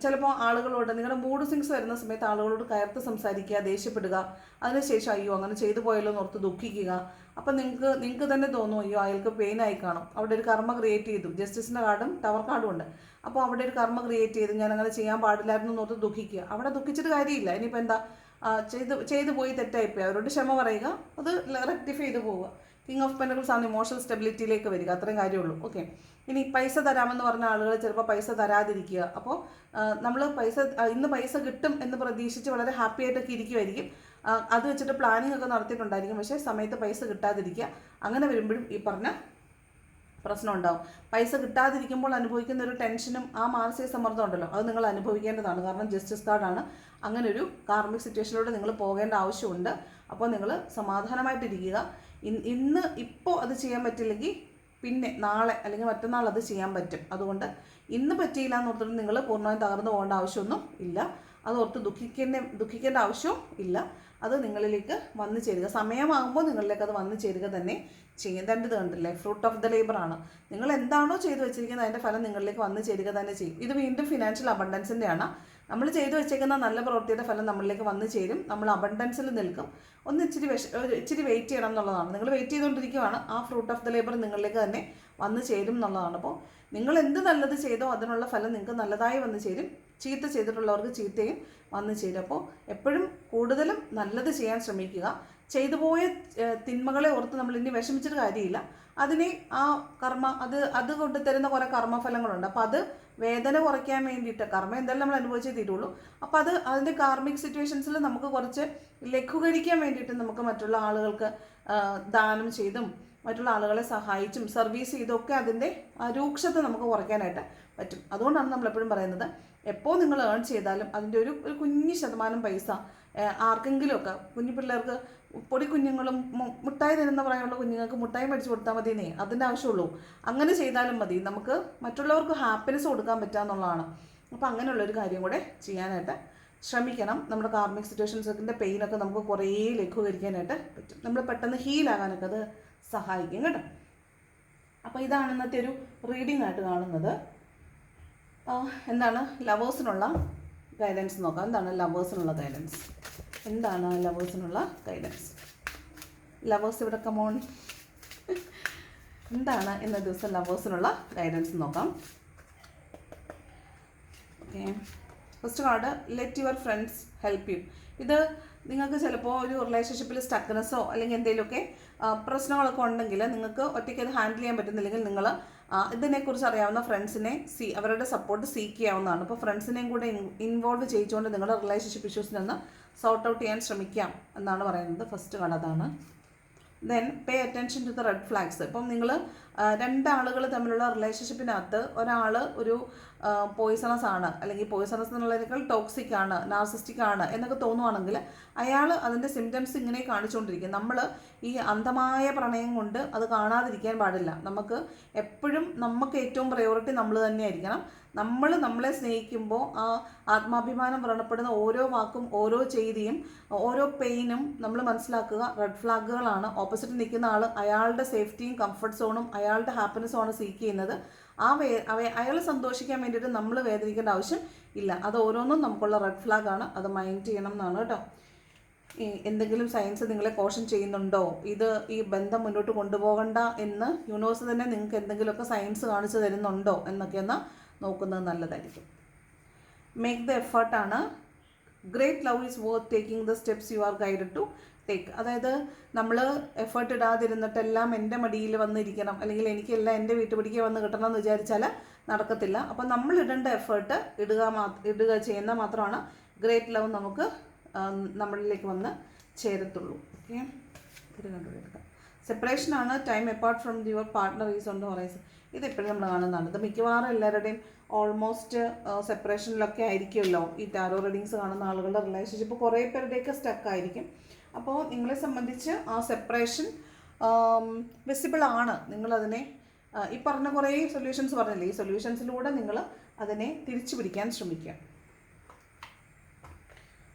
ചിലപ്പോൾ ആളുകളോട്, നിങ്ങളുടെ മൂഡ് സ്വിങ്സ് വരുന്ന സമയത്ത് ആളുകളോട് കയർത്ത് സംസാരിക്കുക, ദേഷ്യപ്പെടുക, അതിനുശേഷം അയ്യോ അങ്ങനെ ചെയ്തു പോയല്ലോ എന്ന് ഓർത്ത് ദുഃഖിക്കുക. അപ്പം നിങ്ങൾക്ക് തന്നെ തോന്നും അയ്യോ അയാൾക്ക് പെയിൻ ആയി കാണും. അവിടെ ഒരു കർമ്മ ക്രിയേറ്റ് ചെയ്തു. ജസ്റ്റിസിൻ്റെ കാർഡും ടവർ കാർഡും ഉണ്ട്. അപ്പോൾ അവിടെ ഒരു കർമ്മ ക്രിയേറ്റ് ചെയ്ത് ഞാൻ അങ്ങനെ ചെയ്യാൻ പാടില്ലായിരുന്നു എന്ന് ഓർത്ത് ദുഃഖിക്കുക. അവിടെ ദുഃഖിച്ചിട്ട് കാര്യമില്ല. ഇനിയിപ്പോൾ എന്താ, ചെയ്തു പോയി തെറ്റായിപ്പോയി, അവരോട് ക്ഷമ പറയുക, അത് റെക്ടിഫൈ ചെയ്ത് പോവുക. കിങ് ഓഫ് പെൻറ്റക്കിൾസ് ആണ് ഇമോഷണൽ സ്റ്റെബിലിറ്റിയിലേക്ക് വരിക. അത്രയും കാര്യമുള്ളൂ. ഓക്കെ, ഇനി പൈസ തരാമെന്ന് പറഞ്ഞ ആളുകൾ ചിലപ്പോൾ പൈസ തരാതിരിക്കുക. അപ്പോൾ നമ്മൾ ഇന്ന് പൈസ കിട്ടും എന്ന് പ്രതീക്ഷിച്ച് വളരെ ഹാപ്പി ആയിട്ടൊക്കെ ഇരിക്കുമായിരിക്കും. അത് വെച്ചിട്ട് പ്ലാനിങ് ഒക്കെ നടത്തിയിട്ടുണ്ടായിരിക്കും. പക്ഷേ സമയത്ത് പൈസ കിട്ടാതിരിക്കുക. അങ്ങനെ വരുമ്പോഴും ഈ പറഞ്ഞ പ്രശ്നം ഉണ്ടാവും. പൈസ കിട്ടാതിരിക്കുമ്പോൾ അനുഭവിക്കുന്ന ഒരു ടെൻഷനും ആ മാനസിക സമ്മർദ്ദം ഉണ്ടല്ലോ, അത് നിങ്ങൾ അനുഭവിക്കേണ്ടതാണ്. കാരണം ജസ്റ്റിസ് കാർഡാണ്. അങ്ങനെ ഒരു കാർമിക് സിറ്റുവേഷനിലൂടെ നിങ്ങൾ പോകേണ്ട ആവശ്യമുണ്ട്. അപ്പോൾ നിങ്ങൾ സമാധാനമായിട്ടിരിക്കുക. ഇപ്പോൾ അത് ചെയ്യാൻ പറ്റില്ലെങ്കിൽ പിന്നെ നാളെ അല്ലെങ്കിൽ മറ്റന്നാൾ അത് ചെയ്യാൻ പറ്റും. അതുകൊണ്ട് ഇന്ന് പറ്റിയില്ല എന്ന് ഓർത്തിട്ട് നിങ്ങൾ പൂർണ്ണമായും തകർന്നു പോകേണ്ട ആവശ്യമൊന്നും ഇല്ല. അത് ഓർത്ത് ദുഃഖിക്കേണ്ട ആവശ്യവും ഇല്ല. അത് നിങ്ങളിലേക്ക് വന്നു ചേരുക. സമയമാകുമ്പോൾ നിങ്ങളിലേക്ക് അത് വന്നു ചേരുക തന്നെ ചെയ്യും. ഇത് കണ്ടില്ലേ, ഫ്രൂട്ട് ഓഫ് ദ ലേബർ ആണ്. നിങ്ങൾ എന്താണോ ചെയ്തു വെച്ചിരിക്കുന്നത് അതിൻ്റെ ഫലം നിങ്ങളിലേക്ക് വന്നു ചേരുക തന്നെ ചെയ്യും. ഇത് വീണ്ടും ഫിനാൻഷ്യൽ അബണ്ടൻസിൻ്റെയാണ്. നമ്മൾ ചെയ്തു വെച്ചേക്കുന്ന നല്ല പ്രവൃത്തിയുടെ ഫലം നമ്മളിലേക്ക് വന്നു ചേരും. നമ്മൾ അബണ്ടൻസിൽ നിൽക്കും. ഇച്ചിരി വെയിറ്റ് ചെയ്യണം എന്നുള്ളതാണ്. നിങ്ങൾ വെയിറ്റ് ചെയ്തുകൊണ്ടിരിക്കുകയാണ്, ആ ഫ്രൂട്ട് ഓഫ് ദ ലേബർ നിങ്ങളിലേക്ക് തന്നെ വന്നു ചേരും എന്നുള്ളതാണ്. അപ്പോൾ നിങ്ങൾ എന്ത് നല്ലത് ചെയ്തോ അതിനുള്ള ഫലം നിങ്ങൾക്ക് നല്ലതായി വന്നു ചേരും. ചീത്ത ചെയ്തിട്ടുള്ളവർക്ക് ചീത്തയും വന്നു ചേരും. അപ്പോൾ എപ്പോഴും കൂടുതലും നല്ലത് ചെയ്യാൻ ശ്രമിക്കുക. ചെയ്തു പോയ തിന്മകളെ ഓർത്ത് നമ്മൾ ഇനി വിഷമിച്ചിട്ട് കാര്യമില്ല. അതിനെ ആ കർമ്മ അത് കൊണ്ട് തരുന്ന കുറേ കർമ്മഫലങ്ങളുണ്ട്. അപ്പോൾ അത് വേദന കുറയ്ക്കാൻ വേണ്ടിയിട്ട്, കർമ്മം എന്തായാലും നമ്മൾ അനുഭവിച്ചേ തീരുള്ളൂ. അപ്പോൾ അതിൻ്റെ കാർമിക് സിറ്റുവേഷൻസിൽ നമുക്ക് കുറച്ച് ലഘൂകരിക്കാൻ വേണ്ടിയിട്ട് നമുക്ക് മറ്റുള്ള ആളുകൾക്ക് ദാനം ചെയ്തും മറ്റുള്ള ആളുകളെ സഹായിച്ചും സർവീസ് ചെയ്തൊക്കെ അതിൻ്റെ രൂക്ഷത നമുക്ക് കുറയ്ക്കാനായിട്ട് പറ്റും. അതുകൊണ്ടാണ് നമ്മളെപ്പോഴും പറയുന്നത്, എപ്പോൾ നിങ്ങൾ ഏൺ ചെയ്താലും അതിൻ്റെ ഒരു കുഞ്ഞു ശതമാനം പൈസ ആർക്കെങ്കിലുമൊക്കെ, കുഞ്ഞു പിള്ളേർക്ക്, പൊടി കുഞ്ഞുങ്ങളും മുട്ടായി തരുന്ന പ്രായമുള്ള കുഞ്ഞുങ്ങൾക്ക് മുട്ടായി മേടിച്ച് കൊടുത്താൽ മതിയെന്നേ അതിൻ്റെ ആവശ്യമുള്ളൂ. അങ്ങനെ ചെയ്താലും മതി. നമുക്ക് മറ്റുള്ളവർക്ക് ഹാപ്പിനെസ് കൊടുക്കാൻ പറ്റുക എന്നുള്ളതാണ്. അപ്പോൾ അങ്ങനെയുള്ളൊരു കാര്യം കൂടെ ചെയ്യാനായിട്ട് ശ്രമിക്കണം. നമ്മുടെ കാർമിക് സിറ്റുവേഷൻസിൻ്റെ പെയിനൊക്കെ നമുക്ക് കുറേ ലഘൂകരിക്കാനായിട്ട് പറ്റും. നമ്മൾ പെട്ടെന്ന് ഹീലാകാനൊക്കെ അത് സഹായിക്കും കേട്ടോ. അപ്പോൾ ഇതാണ് ഇന്നത്തെ ഒരു റീഡിംഗ് ആയിട്ട് കാണുന്നത്. എന്താണ് ലവേഴ്സിനുള്ള ഗൈഡൻസ് നോക്കാം. എന്താണ് ലവേഴ്സിനുള്ള ഗൈഡൻസ്? എന്താണ് ലവേഴ്സിനുള്ള ഗൈഡൻസ്? ലവേഴ്സ് ഇവിടെ കമോൺ. എന്താണ് ഇന്ന ദിവസം ലവേഴ്സിനുള്ള ഗൈഡൻസ് നോക്കാം. Okay, first card, let your friends help you. ഇത് നിങ്ങൾക്ക് ചിലപ്പോൾ ഒരു റിലേഷൻഷിപ്പിൽ സ്റ്റക്നെസ്സോ അല്ലെങ്കിൽ എന്തെങ്കിലുമൊക്കെ പ്രശ്നങ്ങളൊക്കെ ഉണ്ടെങ്കിൽ നിങ്ങൾക്ക് ഒറ്റയ്ക്ക് അത് ഹാൻഡിൽ ചെയ്യാൻ പറ്റുന്നില്ലെങ്കിൽ നിങ്ങൾ ഇതിനെക്കുറിച്ച് അറിയാവുന്ന ഫ്രണ്ട്സിനെ അവരുടെ സപ്പോർട്ട് സീക്ക് ചെയ്യാവുന്നതാണ്. അപ്പോൾ ഫ്രണ്ട്സിനെയും കൂടെ ഇൻവോൾവ് ചെയ്യിച്ചുകൊണ്ട് നിങ്ങളുടെ റിലേഷൻഷിപ്പ് ഇഷ്യൂസിനൊന്ന് സോർട്ട് ഔട്ട് ചെയ്യാൻ ശ്രമിക്കാം എന്നാണ് പറയുന്നത്. ഫസ്റ്റ് കാർഡ് അതാണ്. Then pay attention to the red flags. ഇപ്പം നിങ്ങൾ രണ്ടാളുകൾ തമ്മിലുള്ള റിലേഷൻഷിപ്പിനകത്ത് ഒരാൾ ഒരു പോയിസണസ് ആണ്, അല്ലെങ്കിൽ പോയിസണസ് എന്നുള്ളതിനേക്കാൾ ടോക്സിക് ആണ്, നാർസിസ്റ്റിക് ആണ് എന്നൊക്കെ തോന്നുവാണെങ്കിൽ അയാൾ അതിൻ്റെ സിംറ്റംസ് ഇങ്ങനെ കാണിച്ചുകൊണ്ടിരിക്കും. നമ്മൾ ഈ അന്ധമായ പ്രണയം കൊണ്ട് അത് കാണാതിരിക്കാൻ പാടില്ല. നമുക്ക് എപ്പോഴും നമുക്ക് ഏറ്റവും പ്രയോറിറ്റി നമ്മൾ തന്നെയായിരിക്കണം. നമ്മളെ സ്നേഹിക്കുമ്പോൾ ആ ആത്മാഭിമാനം വ്രണപ്പെടുന്ന ഓരോ വാക്കും ഓരോ ചെയ്തിയും ഓരോ പെയിനും നമ്മൾ മനസ്സിലാക്കുക റെഡ് ഫ്ലാഗുകളാണ്. ഓപ്പോസിറ്റ് നിൽക്കുന്ന ആൾ അയാളുടെ സേഫ്റ്റിയും കംഫർട്ട് സോണും അയാളുടെ ഹാപ്പിനെസ്സുമാണ് സീക്ക് ചെയ്യുന്നത്. അയാൾ സന്തോഷിക്കാൻ വേണ്ടിയിട്ട് നമ്മൾ വേദനിക്കേണ്ട ആവശ്യം ഇല്ല. അത് ഓരോന്നും നമുക്കുള്ള റെഡ് ഫ്ലാഗാണ്. അത് മൈൻഡ് ചെയ്യണം എന്നാണ് കേട്ടോ. എന്തെങ്കിലും സയൻസ് നിങ്ങളെ കോഷൻ ചെയ്യുന്നുണ്ടോ, ഈ ബന്ധം മുന്നോട്ട് കൊണ്ടുപോകണ്ട എന്ന് യൂണിവേഴ്സ് തന്നെ നിങ്ങൾക്ക് എന്തെങ്കിലുമൊക്കെ സയൻസ് കാണിച്ചു തരുന്നുണ്ടോ എന്നൊക്കെ ഒന്ന് നോക്കുന്നത് നല്ലതായിരിക്കും. മേക്ക് ദ എഫേർട്ടാണ്. Great love is worth taking the steps you are guided to take. അതായത് നമ്മൾ എഫേർട്ട് ഇടാതിരുന്നിട്ടെല്ലാം എൻ്റെ മടിയിൽ വന്നിരിക്കണം, അല്ലെങ്കിൽ എനിക്കെല്ലാം എൻ്റെ വീട്ടുപടിക്ക് വന്ന് കിട്ടണം എന്ന് വിചാരിച്ചാൽ നടക്കത്തില്ല. അപ്പം നമ്മൾ ഇടേണ്ട എഫേർട്ട് ഇടുക ചെയ്യുന്ന മാത്രമാണ് ഗ്രേറ്റ് ലവ് നമുക്ക് നമ്മളിലേക്ക് വന്ന് ചേരത്തുള്ളൂ. ഓക്കെ, ഇത് കണ്ടുപിടിക്കാം. സെപ്പറേഷനാണ്. Time apart from your partner is on the horizon. ഇതിപ്പോഴും നമ്മൾ കാണുന്നതാണ്. ഇത് മിക്കവാറും എല്ലാവരുടെയും ഓൾമോസ്റ്റ് സെപ്പറേഷനിലൊക്കെ ആയിരിക്കുമല്ലോ ഈ ടാരോ റീഡിങ്സ് കാണുന്ന ആളുകളുടെ റിലേഷൻഷിപ്പ് കുറേ പേരുടെയൊക്കെ സ്റ്റക്കായിരിക്കും. അപ്പോൾ നിങ്ങളെ സംബന്ധിച്ച് ആ സെപ്പറേഷൻ വിസിബിൾ ആണ്. നിങ്ങളതിനെ ഈ പറഞ്ഞ കുറേ സൊല്യൂഷൻസ് പറഞ്ഞില്ലേ, ഈ സൊല്യൂഷൻസിലൂടെ നിങ്ങൾ അതിനെ തിരിച്ചു പിടിക്കാൻ ശ്രമിക്കുക.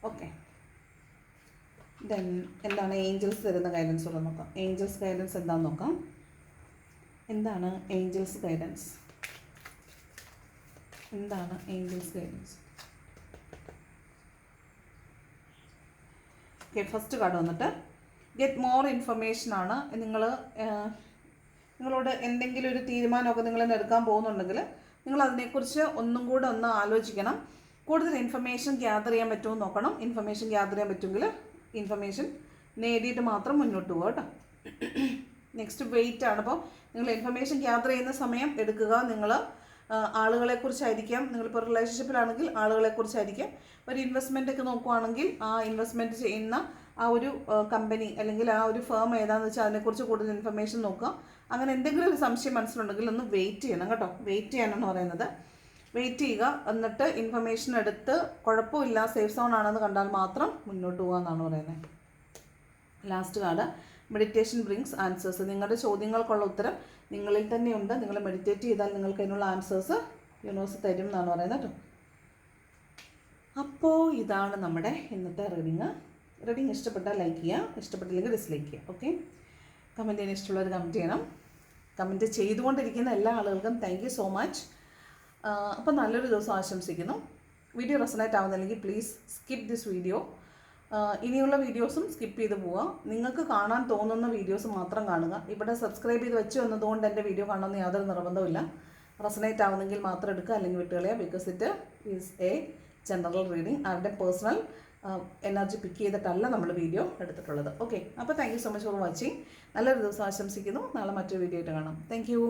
ഓക്കെ, ദെൻ എന്താണ് ഏഞ്ചൽസ് തരുന്ന ഗൈഡൻസ് ഉള്ളത് നോക്കാം. ഏഞ്ചൽസ് ഗൈഡൻസ് എന്താണെന്ന് നോക്കാം. എന്താണ് ഏഞ്ചൽസ് ഗൈഡൻസ്? എന്താണ് angels guidance? Okay, first card വന്നിട്ട് ഗെറ്റ് മോർ ഇൻഫർമേഷൻ ആണ്. നിങ്ങളോട് എന്തെങ്കിലും ഒരു തീരുമാനമൊക്കെ നിങ്ങൾ എടുക്കാൻ പോകുന്നുണ്ടെങ്കിൽ നിങ്ങൾ അതിനെക്കുറിച്ച് ഒന്നും കൂടെ ഒന്ന് ആലോചിക്കണം. കൂടുതൽ ഇൻഫർമേഷൻ ഗ്യാദർ ചെയ്യാൻ പറ്റുമോ നോക്കണം. ഇൻഫർമേഷൻ ഗ്യാദർ ചെയ്യാൻ പറ്റുമെങ്കിൽ ഇൻഫർമേഷൻ നേടിയിട്ട് മാത്രം മുന്നോട്ട് പോകുക കേട്ടോ. നെക്സ്റ്റ് വെയിറ്റ് ആണ്. അപ്പോൾ നിങ്ങൾ ഇൻഫർമേഷൻ ഗ്യാദർ ചെയ്യുന്ന സമയം എടുക്കുക. നിങ്ങൾ ആളുകളെക്കുറിച്ചായിരിക്കാം, നിങ്ങളിപ്പോൾ റിലേഷൻഷിപ്പിലാണെങ്കിൽ ആളുകളെക്കുറിച്ചായിരിക്കും. ഒരു ഇൻവെസ്റ്റ്മെൻ്റ് ഒക്കെ നോക്കുവാണെങ്കിൽ ആ ഇൻവെസ്റ്റ്മെൻറ്റ് ചെയ്യുന്ന ആ ഒരു കമ്പനി അല്ലെങ്കിൽ ആ ഒരു ഫേം ഏതാണെന്ന് വെച്ചാൽ അതിനെക്കുറിച്ച് കൂടുതൽ ഇൻഫർമേഷൻ നോക്കുക. അങ്ങനെ എന്തെങ്കിലും ഒരു സംശയം മനസ്സിലുണ്ടെങ്കിൽ ഒന്ന് വെയിറ്റ് ചെയ്യണം കേട്ടോ. വെയിറ്റ് ചെയ്യാനാണ് പറയുന്നത്. വെയിറ്റ് ചെയ്യുക, എന്നിട്ട് ഇൻഫർമേഷൻ എടുത്ത് കുഴപ്പമില്ല സേഫ് സോൺ ആണെന്ന് കണ്ടാൽ മാത്രം മുന്നോട്ട് പോകുക എന്നാണ് പറയുന്നത്. Last card meditation brings answers. നിങ്ങളുടെ ചോദ്യങ്ങൾക്കുള്ള ഉത്തരം നിങ്ങളിൽ തന്നെയുണ്ട്. നിങ്ങൾ മെഡിറ്റേറ്റ് ചെയ്താൽ നിങ്ങൾക്ക് അതിനുള്ള ആൻസേഴ്സ് യൂണിവേഴ്സ് തരും എന്നാണ് പറയുന്നത് കേട്ടോ. അപ്പോൾ ഇതാണ് നമ്മുടെ ഇന്നത്തെ റീഡിങ്. റീഡിങ് ഇഷ്ടപ്പെട്ടാൽ ലൈക്ക് ചെയ്യുക, ഇഷ്ടപ്പെട്ടില്ലെങ്കിൽ ഡിസ്ലൈക്ക് ചെയ്യുക. ഓക്കെ, കമൻറ്റ് ചെയ്യാൻ ഇഷ്ടമുള്ളവർ കമൻറ്റ് ചെയ്യണം. കമൻറ്റ് ചെയ്തുകൊണ്ടിരിക്കുന്ന എല്ലാ ആളുകൾക്കും താങ്ക് യു സോ മച്ച്. അപ്പോൾ നല്ലൊരു ദിവസം ആശംസിക്കുന്നു. വീഡിയോ റെസണേറ്റ് ആവുന്നില്ലെങ്കിൽ പ്ലീസ് സ്കിപ്പ് ദിസ് വീഡിയോ. ഇനിയുള്ള വീഡിയോസും സ്കിപ്പ് ചെയ്ത് പോവുക. നിങ്ങൾക്ക് കാണാൻ തോന്നുന്ന വീഡിയോസ് മാത്രം കാണുക. ഇവിടെ സബ്സ്ക്രൈബ് ചെയ്ത് വെച്ച് വന്നതുകൊണ്ട് എൻ്റെ വീഡിയോ കാണണമെന്ന് യാതൊരു നിർബന്ധമില്ല. റെസണേറ്റ് ആവുന്നെങ്കിൽ മാത്രം എടുക്കുക, അല്ലെങ്കിൽ വിട്ടുകളയുക. Because it is a general reading. അവരുടെ പേഴ്സണൽ എനർജി പിക്ക് ചെയ്തിട്ടല്ല നമ്മൾ വീഡിയോ എടുത്തിട്ടുള്ളത്. ഓക്കെ, അപ്പോൾ thank you so much for watching. നല്ലൊരു ദിവസം ആശംസിക്കുന്നു. നാളെ മറ്റൊരു വീഡിയോ ആയിട്ട് കാണാം. Thank U.